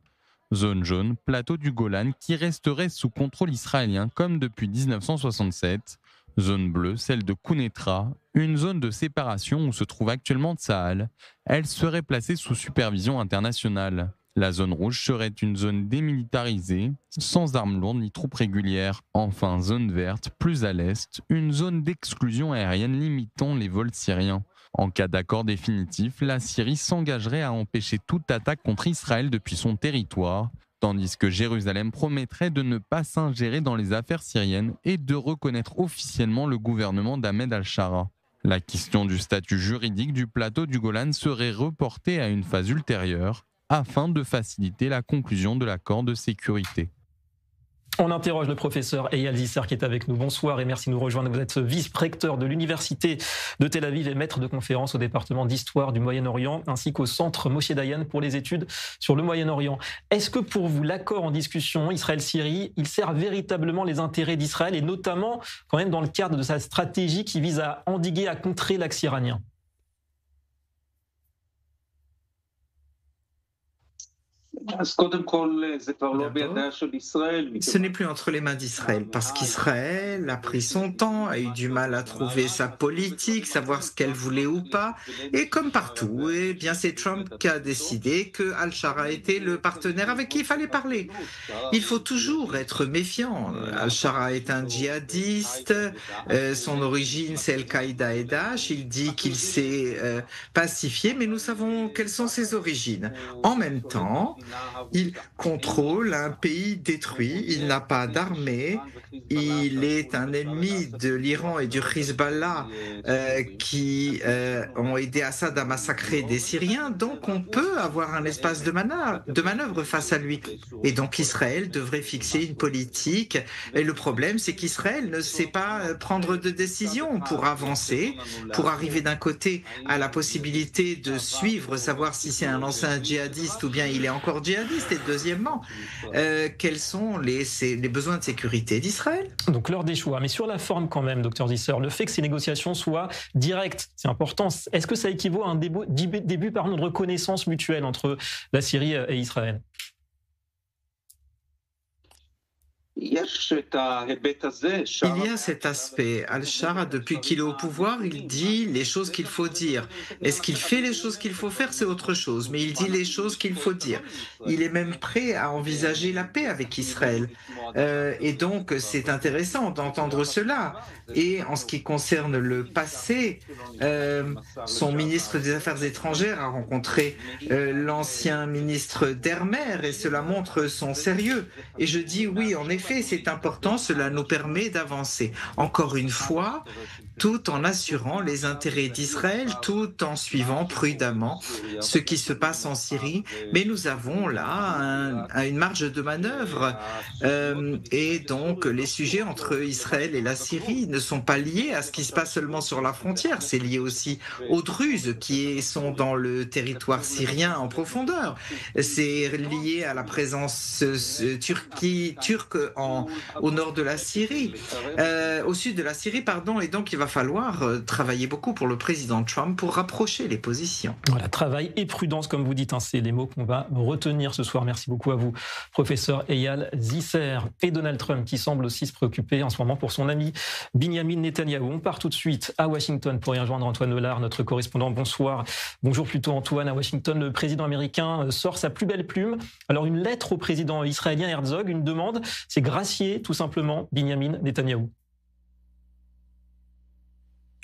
Zone jaune, plateau du Golan qui resterait sous contrôle israélien comme depuis 1967. Zone bleue, celle de Quneitra, une zone de séparation où se trouve actuellement Tsahal. Elle serait placée sous supervision internationale. La zone rouge serait une zone démilitarisée, sans armes lourdes ni troupes régulières. Enfin, zone verte, plus à l'est, une zone d'exclusion aérienne limitant les vols syriens. En cas d'accord définitif, la Syrie s'engagerait à empêcher toute attaque contre Israël depuis son territoire, tandis que Jérusalem promettrait de ne pas s'ingérer dans les affaires syriennes et de reconnaître officiellement le gouvernement d'Ahmed al-Shara. La question du statut juridique du plateau du Golan serait reportée à une phase ultérieure, afin de faciliter la conclusion de l'accord de sécurité. On interroge le professeur Eyal Zissar qui est avec nous. Bonsoir et merci de nous rejoindre. Vous êtes vice-recteur de l'Université de Tel Aviv et maître de conférence au département d'histoire du Moyen-Orient ainsi qu'au centre Moshe Dayan pour les études sur le Moyen-Orient. Est-ce que pour vous, l'accord en discussion Israël-Syrie, il sert véritablement les intérêts d'Israël et notamment quand même dans le cadre de sa stratégie qui vise à endiguer, à contrer l'axe iranien? Ce n'est plus entre les mains d'Israël, parce qu'Israël a pris son temps, a eu du mal à trouver sa politique, savoir ce qu'elle voulait ou pas, et comme partout, eh bien c'est Trump qui a décidé que Al-Shara était le partenaire avec qui il fallait parler. Il faut toujours être méfiant. Al-Shara est un djihadiste, son origine c'est Al-Qaïda et Daesh, il dit qu'il s'est pacifié, mais nous savons quelles sont ses origines. En même temps, il contrôle un pays détruit, il n'a pas d'armée, il est un ennemi de l'Iran et du Hezbollah qui ont aidé Assad à massacrer des Syriens, donc on peut avoir un espace de manœuvre face à lui. Et donc Israël devrait fixer une politique. Et le problème, c'est qu'Israël ne sait pas prendre de décision pour avancer, pour arriver d'un côté à la possibilité de suivre, savoir si c'est un ancien djihadiste ou bien il est encore djihadiste, et deuxièmement, quels sont les besoins de sécurité d'Israël? Donc l'heure des choix, mais sur la forme quand même, docteur Zissar, le fait que ces négociations soient directes, c'est important. Est-ce que ça équivaut à un début de reconnaissance mutuelle entre la Syrie et Israël? Il y a cet aspect. Al-Shara, depuis qu'il est au pouvoir, il dit les choses qu'il faut dire. Est-ce qu'il fait les choses qu'il faut faire, c'est autre chose. Mais il dit les choses qu'il faut dire. Il est même prêt à envisager la paix avec Israël. Et donc, c'est intéressant d'entendre cela. Et en ce qui concerne le passé, son ministre des Affaires étrangères a rencontré l'ancien ministre d'Ermer et cela montre son sérieux. Et je dis oui, en effet, c'est important, cela nous permet d'avancer. Encore une fois, tout en assurant les intérêts d'Israël, tout en suivant prudemment ce qui se passe en Syrie. Mais nous avons là une marge de manœuvre. Et donc, les sujets entre Israël et la Syrie ne sont pas liés à ce qui se passe seulement sur la frontière. C'est lié aussi aux Druzes qui sont dans le territoire syrien en profondeur. C'est lié à la présence turque au nord de la Syrie, au sud de la Syrie, pardon. Et donc, il va falloir travailler beaucoup pour le président Trump pour rapprocher les positions. Voilà, travail et prudence, comme vous dites, hein, c'est les mots qu'on va retenir ce soir. Merci beaucoup à vous, professeur Eyal Zisser. Et Donald Trump qui semble aussi se préoccuper en ce moment pour son ami Binyamin Netanyahou. On part tout de suite à Washington pour y rejoindre Antoine Hollard, notre correspondant. Bonsoir. Bonjour plutôt Antoine. À Washington, le président américain sort sa plus belle plume. Alors une lettre au président israélien Herzog, une demande, c'est gracier tout simplement Binyamin Netanyahou.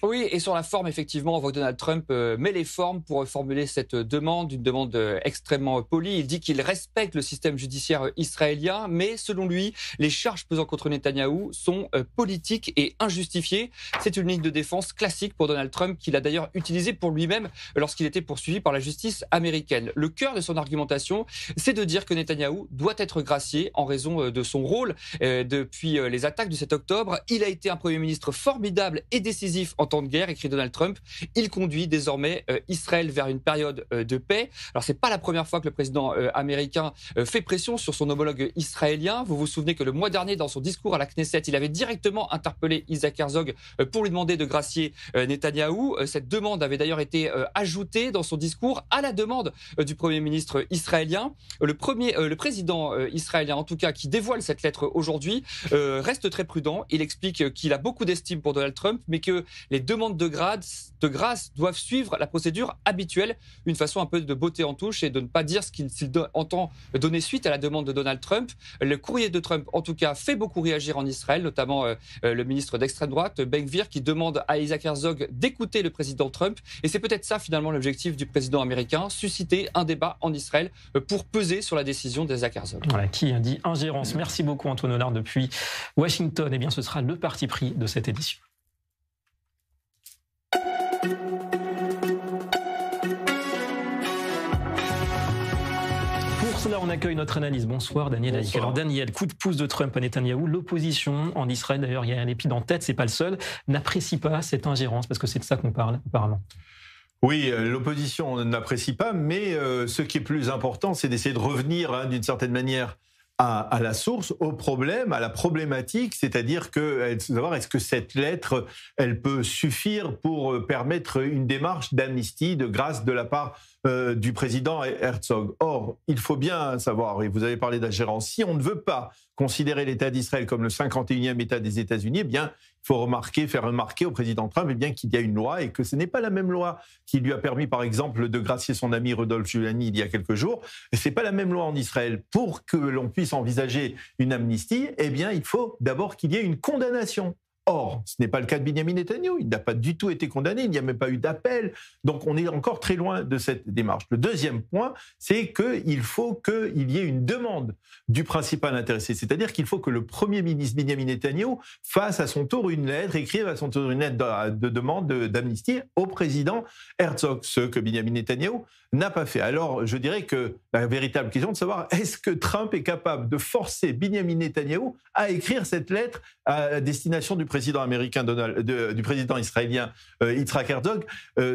Oui, et sur la forme, effectivement, on voit que Donald Trump met les formes pour formuler cette demande, une demande extrêmement polie. Il dit qu'il respecte le système judiciaire israélien, mais selon lui, les charges pesant contre Netanyahou sont politiques et injustifiées. C'est une ligne de défense classique pour Donald Trump, qu'il a d'ailleurs utilisée pour lui-même lorsqu'il était poursuivi par la justice américaine. Le cœur de son argumentation, c'est de dire que Netanyahou doit être gracié en raison de son rôle depuis les attaques du 7 octobre. Il a été un Premier ministre formidable et décisif en temps de guerre, écrit Donald Trump. Il conduit désormais Israël vers une période de paix. Alors, c'est pas la première fois que le président américain fait pression sur son homologue israélien. Vous vous souvenez que le mois dernier, dans son discours à la Knesset, il avait directement interpellé Isaac Herzog pour lui demander de gracier Netanyahou. Cette demande avait d'ailleurs été ajoutée dans son discours à la demande du Premier ministre israélien. Le président israélien, en tout cas, qui dévoile cette lettre aujourd'hui, reste très prudent. Il explique qu'il a beaucoup d'estime pour Donald Trump, mais que les demandes de grâce doivent suivre la procédure habituelle, une façon un peu de botter en touche et de ne pas dire ce qu'il entend donner suite à la demande de Donald Trump. Le courrier de Trump, en tout cas, fait beaucoup réagir en Israël, notamment le ministre d'extrême droite, Ben Gvir, qui demande à Isaac Herzog d'écouter le président Trump. Et c'est peut-être ça, finalement, l'objectif du président américain, susciter un débat en Israël pour peser sur la décision d'Isaac Herzog. Voilà, qui a dit ingérence. Merci beaucoup, Antoine Hollard, depuis Washington. Eh bien, ce sera le parti pris de cette édition. Pour cela, on accueille notre analyse. Bonsoir, Daniel Haïk. Alors, Daniel, coup de pouce de Trump à Netanyahou. L'opposition en Israël, d'ailleurs, il y a un épide en tête, c'est pas le seul, n'apprécie pas cette ingérence, parce que c'est de ça qu'on parle, apparemment. Oui, l'opposition n'apprécie pas, mais ce qui est plus important, c'est d'essayer de revenir, d'une certaine manière, à la source, au problème, à la problématique, c'est-à-dire que savoir est-ce que cette lettre, elle peut suffire pour permettre une démarche d'amnistie, de grâce de la part du président Herzog. Or, il faut bien savoir, et vous avez parlé d'ingérence, si on ne veut pas considérer l'État d'Israël comme le 51e État des États-Unis, eh bien, il faut faire remarquer au président Trump qu'il y a une loi et que ce n'est pas la même loi qui lui a permis, par exemple, de gracier son ami Rudolph Giuliani il y a quelques jours. Et ce n'est pas la même loi en Israël. Pour que l'on puisse envisager une amnistie, eh bien, il faut d'abord qu'il y ait une condamnation. Or, ce n'est pas le cas de Binyamin Netanyahou. Il n'a pas du tout été condamné, il n'y a même pas eu d'appel. Donc, on est encore très loin de cette démarche. Le deuxième point, c'est qu'il faut qu'il y ait une demande du principal intéressé. C'est-à-dire qu'il faut que le Premier ministre Binyamin Netanyahou fasse à son tour une lettre, écrive à son tour une lettre de demande d'amnistie au président Herzog, ce que Binyamin Netanyahou n'a pas fait. Alors, je dirais que la véritable question est de savoir est-ce que Trump est capable de forcer Binyamin Netanyahou à écrire cette lettre à destination du président américain du président israélien Yitzhak Herzog.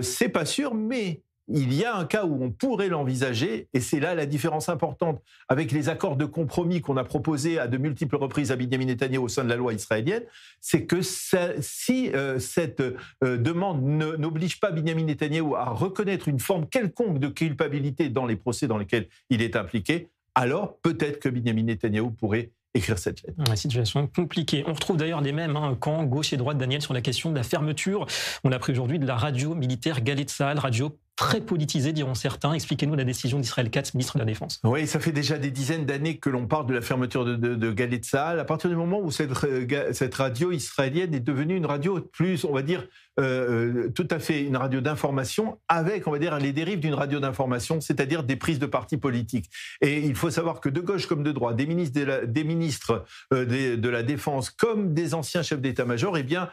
C'est pas sûr, mais il y a un cas où on pourrait l'envisager, et c'est là la différence importante avec les accords de compromis qu'on a proposés à de multiples reprises à Binyamin Netanyahou au sein de la loi israélienne, c'est que si cette demande n'oblige pas Binyamin Netanyahou à reconnaître une forme quelconque de culpabilité dans les procès dans lesquels il est impliqué, alors peut-être que Binyamin Netanyahou pourrait écrire cette lettre. Une situation compliquée. On retrouve d'ailleurs les mêmes camps, gauche et droite, Daniel, sur la question de la fermeture. On a pris aujourd'hui de la radio militaire Galey Tzahal, radio très politisée, diront certains. Expliquez-nous la décision d'Israël Katz, ministre de la Défense. Oui, ça fait déjà des dizaines d'années que l'on parle de la fermeture de Galey Tzahal. À partir du moment où cette radio israélienne est devenue une radio plus, on va dire, tout à fait une radio d'information avec, on va dire, les dérives d'une radio d'information, c'est-à-dire des prises de partis politiques. Et il faut savoir que de gauche comme de droite, des ministres de la Défense comme des anciens chefs d'état-major, eh bien,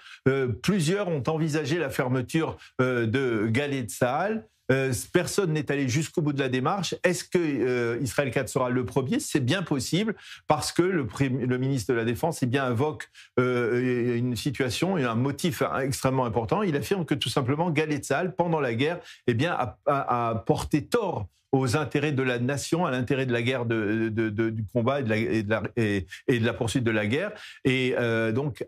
plusieurs ont envisagé la fermeture de Galey Tzahal. Personne n'est allé jusqu'au bout de la démarche. Est-ce que Israël Katz sera le premier ? C'est bien possible parce que le ministre de la Défense invoque une situation et un motif extrêmement important. Il affirme que tout simplement Galey Tzahal, pendant la guerre, eh bien, a porté tort aux intérêts de la nation, à l'intérêt de la guerre, du combat et de la poursuite de la guerre. Et donc,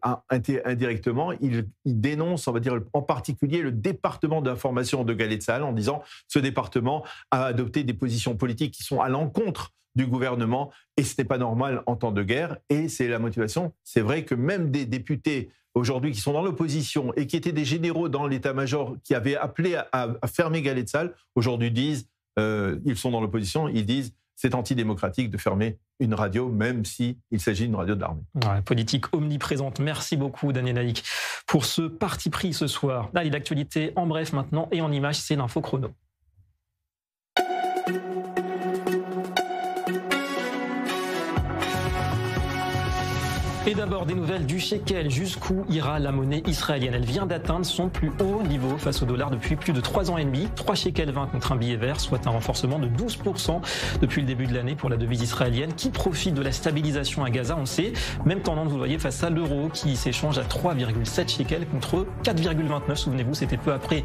indirectement, il dénonce, on va dire, en particulier le département d'information de Galey Tzahal en disant ce département a adopté des positions politiques qui sont à l'encontre du gouvernement et ce n'est pas normal en temps de guerre. Et c'est la motivation. C'est vrai que même des députés aujourd'hui qui sont dans l'opposition et qui étaient des généraux dans l'état-major qui avaient appelé à fermer Galey Tzahal, aujourd'hui disent ils sont dans l'opposition, ils disent c'est antidémocratique de fermer une radio, même s'il s'agit d'une radio de l'armée. Ouais, politique omniprésente. Merci beaucoup, Daniel Laïc, pour ce parti pris ce soir. Allez, l'actualité en bref maintenant et en images, c'est l'info chrono. Et d'abord, des nouvelles du shekel. Jusqu'où ira la monnaie israélienne ? Elle vient d'atteindre son plus haut niveau face au dollar depuis plus de 3 ans et demi. 3 shekels 20 contre un billet vert, soit un renforcement de 12% depuis le début de l'année pour la devise israélienne qui profite de la stabilisation à Gaza, on sait. Même tendance, vous voyez, face à l'euro qui s'échange à 3,7 shekels contre 4,29. Souvenez-vous, c'était peu après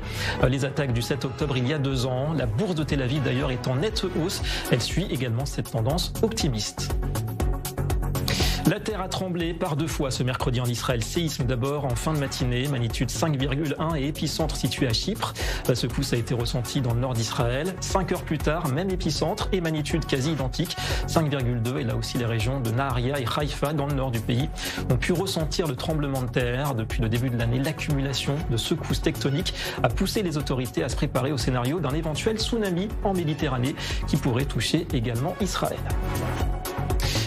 les attaques du 7 octobre il y a 2 ans. La bourse de Tel Aviv d'ailleurs est en nette hausse. Elle suit également cette tendance optimiste. La terre a tremblé par 2 fois ce mercredi en Israël. Séisme d'abord en fin de matinée, magnitude 5,1 et épicentre situé à Chypre. La secousse a été ressentie dans le nord d'Israël. 5 heures plus tard, même épicentre et magnitude quasi identique, 5,2. Et là aussi, les régions de Naharia et Haïfa, dans le nord du pays, ont pu ressentir le tremblement de terre. Depuis le début de l'année, l'accumulation de secousses tectoniques a poussé les autorités à se préparer au scénario d'un éventuel tsunami en Méditerranée qui pourrait toucher également Israël.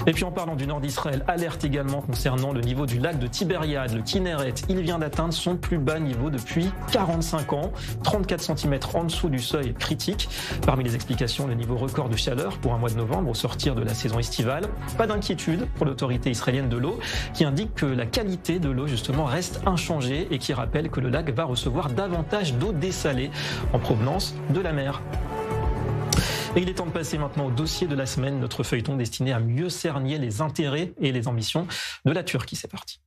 Et puis en parlant du nord d'Israël, alerte également concernant le niveau du lac de Tibériade, le Kinneret. Il vient d'atteindre son plus bas niveau depuis 45 ans, 34 cm en dessous du seuil critique. Parmi les explications, le niveau record de chaleur pour un mois de novembre au sortir de la saison estivale. Pas d'inquiétude pour l'autorité israélienne de l'eau qui indique que la qualité de l'eau justement reste inchangée et qui rappelle que le lac va recevoir davantage d'eau dessalée en provenance de la mer. Et il est temps de passer maintenant au dossier de la semaine, notre feuilleton destiné à mieux cerner les intérêts et les ambitions de la Turquie. C'est parti.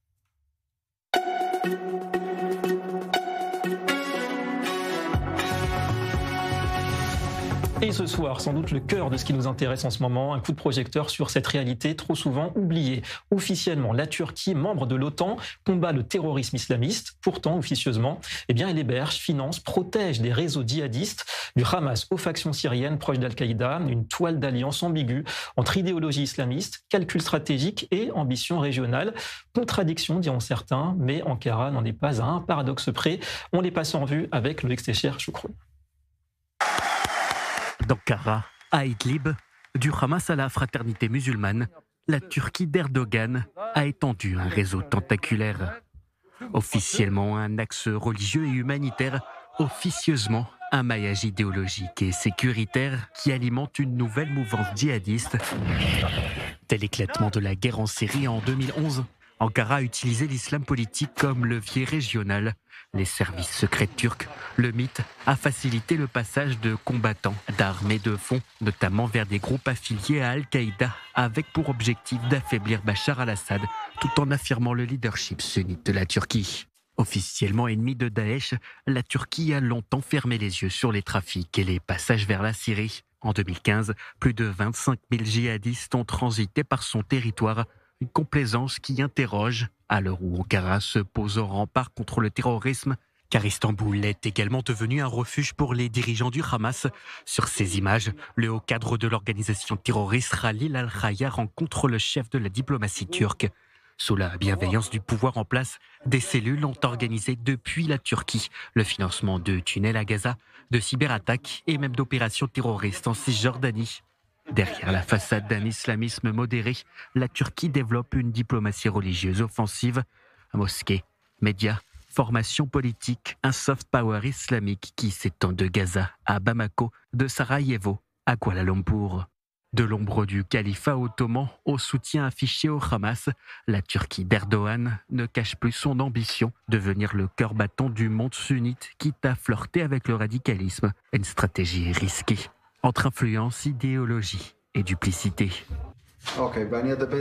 Et ce soir, sans doute le cœur de ce qui nous intéresse en ce moment, un coup de projecteur sur cette réalité trop souvent oubliée. Officiellement, la Turquie, membre de l'OTAN, combat le terrorisme islamiste. Pourtant, officieusement, elle héberge, finance, protège des réseaux djihadistes, du Hamas aux factions syriennes proches d'Al-Qaïda, une toile d'alliance ambiguë entre idéologie islamiste, calcul stratégique et ambition régionale. Contradiction, diront certains, mais Ankara n'en est pas à un paradoxe près. On les passe en revue avec Loïc Stecher Choucroune. D'Ankara à Idlib, du Hamas à la fraternité musulmane, la Turquie d'Erdogan a étendu un réseau tentaculaire. Officiellement un axe religieux et humanitaire, officieusement un maillage idéologique et sécuritaire qui alimente une nouvelle mouvance djihadiste. Dès l'éclatement de la guerre en Syrie en 2011, Ankara a utilisé l'islam politique comme levier régional. Les services secrets turcs, le mythe, a facilité le passage de combattants d'armes et de fonds, notamment vers des groupes affiliés à Al-Qaïda, avec pour objectif d'affaiblir Bachar al-Assad, tout en affirmant le leadership sunnite de la Turquie. Officiellement ennemie de Daesh, la Turquie a longtemps fermé les yeux sur les trafics et les passages vers la Syrie. En 2015, plus de 25 000 djihadistes ont transité par son territoire, une complaisance qui interroge, à l'heure où Ankara se pose au rempart contre le terrorisme, Car Istanbul est également devenu un refuge pour les dirigeants du Hamas. Sur ces images, le haut cadre de l'organisation terroriste Khalil al-Khaya rencontre le chef de la diplomatie turque. Sous la bienveillance du pouvoir en place, des cellules ont organisé depuis la Turquie le financement de tunnels à Gaza, de cyberattaques et même d'opérations terroristes en Cisjordanie. Derrière la façade d'un islamisme modéré, la Turquie développe une diplomatie religieuse offensive, mosquées, médias, formation politique, un soft power islamique qui s'étend de Gaza à Bamako, de Sarajevo à Kuala Lumpur. De l'ombre du califat ottoman au soutien affiché au Hamas, la Turquie d'Erdogan ne cache plus son ambition de devenir le cœur battant du monde sunnite, quitte à flirter avec le radicalisme. Une stratégie risquée, entre influence, idéologie et duplicité.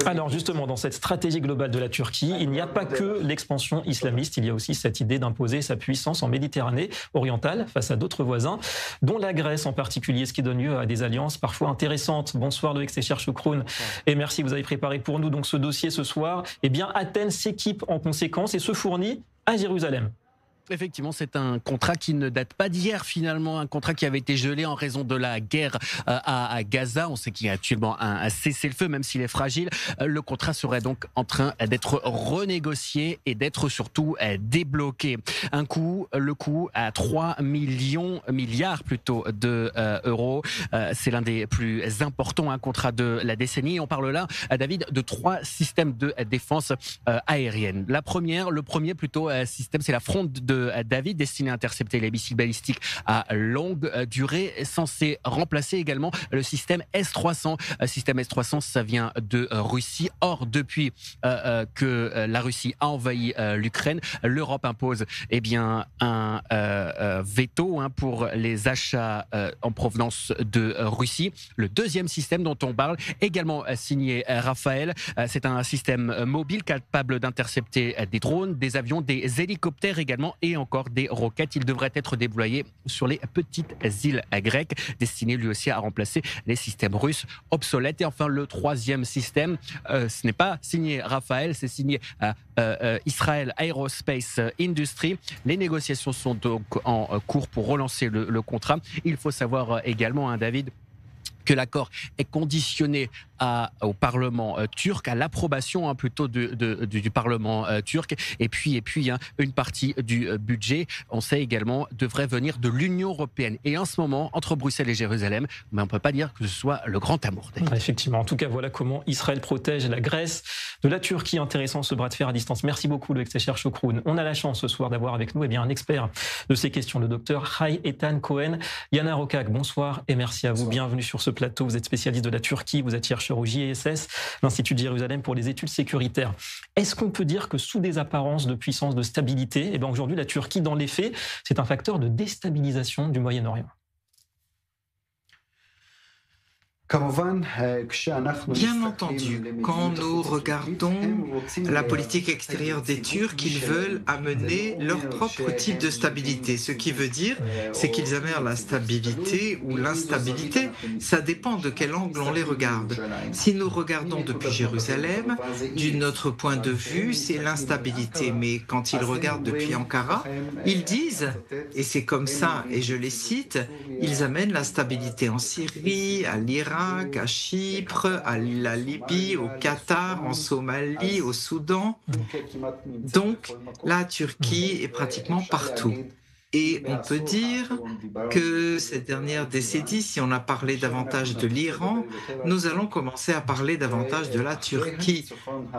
Alors justement, dans cette stratégie globale de la Turquie, il n'y a pas que l'expansion islamiste, il y a aussi cette idée d'imposer sa puissance en Méditerranée orientale face à d'autres voisins, dont la Grèce en particulier, ce qui donne lieu à des alliances parfois intéressantes. Bonsoir Loïc Sécher-Chokroun, et merci, vous avez préparé pour nous donc ce dossier ce soir. Eh bien, Athènes s'équipe en conséquence et se fournit à Jérusalem. Effectivement, c'est un contrat qui ne date pas d'hier finalement, un contrat qui avait été gelé en raison de la guerre à Gaza. On sait qu'il y a actuellement un cessez-le-feu, même s'il est fragile. Le contrat serait donc en train d'être renégocié et d'être surtout débloqué. Le coût à 3 milliards plutôt d'euros. C'est l'un des plus importants, un contrat de la décennie. On parle là, David, de 3 systèmes de défense aérienne. Le premier système, c'est la fronde de David, destiné à intercepter les missiles balistiques à longue durée, censé remplacer également le système S-300. Système S-300, ça vient de Russie. Or, depuis que la Russie a envahi l'Ukraine, l'Europe impose un veto pour les achats en provenance de Russie. Le deuxième système dont on parle, également signé Rafael, c'est un système mobile capable d'intercepter des drones, des avions, des hélicoptères également, et encore des roquettes. Il devrait être déployé sur les petites îles grecques, destiné lui aussi à remplacer les systèmes russes obsolètes. Et enfin, le troisième système, ce n'est pas signé Rafael, c'est signé Israel Aerospace Industry. Les négociations sont donc en cours pour relancer le contrat. Il faut savoir également, David, que l'accord est conditionné au Parlement turc, à l'approbation plutôt du Parlement turc, et puis une partie du budget, on sait également, devrait venir de l'Union européenne. Et en ce moment, entre Bruxelles et Jérusalem, mais on ne peut pas dire que ce soit le grand amour. Effectivement, en tout cas, voilà comment Israël protège la Grèce de la Turquie. Intéressant ce bras de fer à distance. Merci beaucoup, Loïc Sécher-Chokroun. On a la chance ce soir d'avoir avec nous un expert de ces questions, le docteur Hai Etan Cohen. Yana Rokak, bonsoir et merci à vous. Bienvenue sur ce plateau. Vous êtes spécialiste de la Turquie, vous êtes chercheur au JSS, l'Institut de Jérusalem pour les études sécuritaires. Est-ce qu'on peut dire que sous des apparences de puissance, de stabilité, aujourd'hui la Turquie, dans les faits, c'est un facteur de déstabilisation du Moyen-Orient ? Bien entendu, quand nous regardons la politique extérieure des Turcs, ils veulent amener leur propre type de stabilité. Ce qui veut dire, c'est qu'ils amènent la stabilité ou l'instabilité. Ça dépend de quel angle on les regarde. Si nous regardons depuis Jérusalem, de notre point de vue, c'est l'instabilité. Mais quand ils regardent depuis Ankara, ils disent, et c'est comme ça, et je les cite, ils amènent la stabilité en Syrie, à l'Irak, à Chypre, à la Libye, au Qatar, en Somalie, au Soudan. Donc, la Turquie est pratiquement partout. Et on peut dire que cette dernière décennie, si on a parlé davantage de l'Iran, nous allons commencer à parler davantage de la Turquie.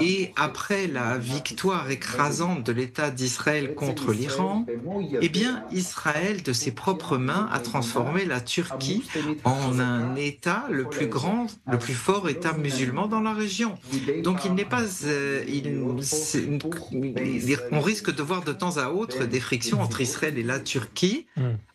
Et après la victoire écrasante de l'État d'Israël contre l'Iran, eh bien, Israël, de ses propres mains, a transformé la Turquie en un État le plus grand, le plus fort État musulman dans la région. Donc, il n'est pas... on risque de voir de temps à autre des frictions entre Israël et la Turquie,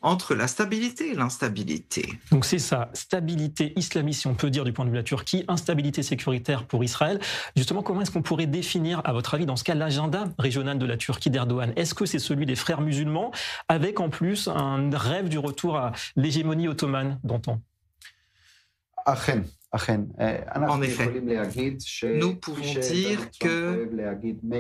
entre la stabilité et l'instabilité. Donc c'est ça, stabilité islamiste, si on peut dire du point de vue de la Turquie, instabilité sécuritaire pour Israël. Justement, comment est-ce qu'on pourrait définir, à votre avis, dans ce cas, l'agenda régional de la Turquie d'Erdogan ? Est-ce que c'est celui des frères musulmans, avec en plus un rêve du retour à l'hégémonie ottomane d'antan ? En effet, nous pouvons dire que,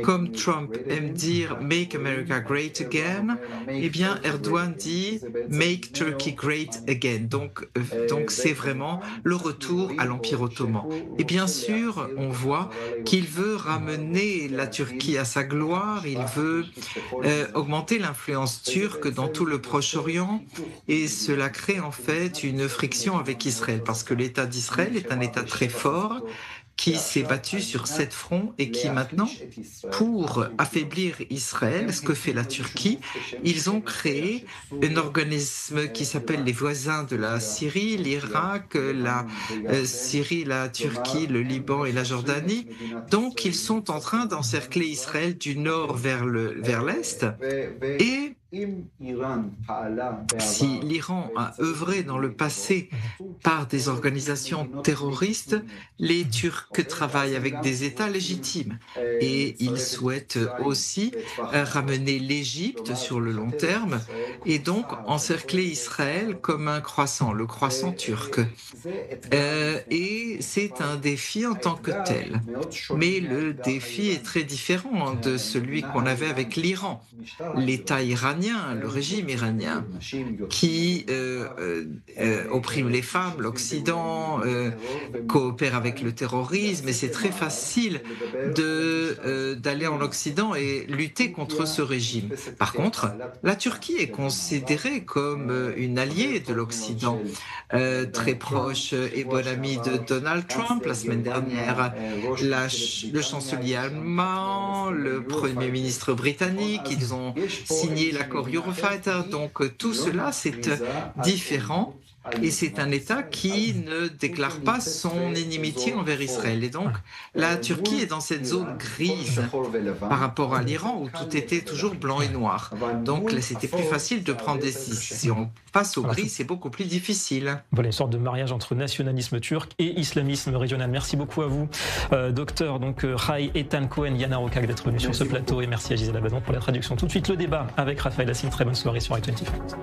comme Trump aime dire « Make America Great Again », eh bien Erdogan dit « Make Turkey Great Again ». Donc c'est vraiment le retour à l'Empire ottoman. Et bien sûr, on voit qu'il veut ramener la Turquie à sa gloire, il veut augmenter l'influence turque dans tout le Proche-Orient, et cela crée en fait une friction avec Israël, parce que l'État d'Israël est un État très fort qui s'est battu sur 7 fronts et qui maintenant, pour affaiblir Israël, ce que fait la Turquie, ils ont créé un organisme qui s'appelle les voisins de la Syrie, l'Irak, la Syrie, la Turquie, le Liban et la Jordanie. Donc ils sont en train d'encercler Israël du nord vers l'est. Et si l'Iran a œuvré dans le passé par des organisations terroristes, les Turcs travaillent avec des États légitimes et ils souhaitent aussi ramener l'Égypte sur le long terme et donc encercler Israël comme un croissant, le croissant turc. Et c'est un défi en tant que tel. Mais le défi est très différent de celui qu'on avait avec l'Iran. L'État iranien, le régime iranien, qui opprime les femmes, l'Occident, coopère avec le terrorisme, et c'est très facile d'aller en Occident et lutter contre ce régime. Par contre, la Turquie est considérée comme une alliée de l'Occident, très proche et bonne amie de Donald Trump. La semaine dernière, le chancelier allemand, le premier ministre britannique, ils ont signé l'accord Eurofighter. Donc tout cela, c'est différent. Et c'est un État qui ne déclare pas son inimitié envers Israël. Et donc, la Turquie est dans cette zone grise par rapport à l'Iran, où tout était toujours blanc et noir. Donc, là, c'était plus facile de prendre des décisions. Face au gris, c'est beaucoup plus difficile. Voilà une sorte de mariage entre nationalisme turc et islamisme régional. Merci beaucoup à vous, docteur Rai Etan Cohen, Yana Rokak, d'être venu sur ce plateau. Et merci à Gisèle Abadon pour la traduction. Tout de suite, le débat avec Raphaël Hassine. Très bonne soirée sur i24.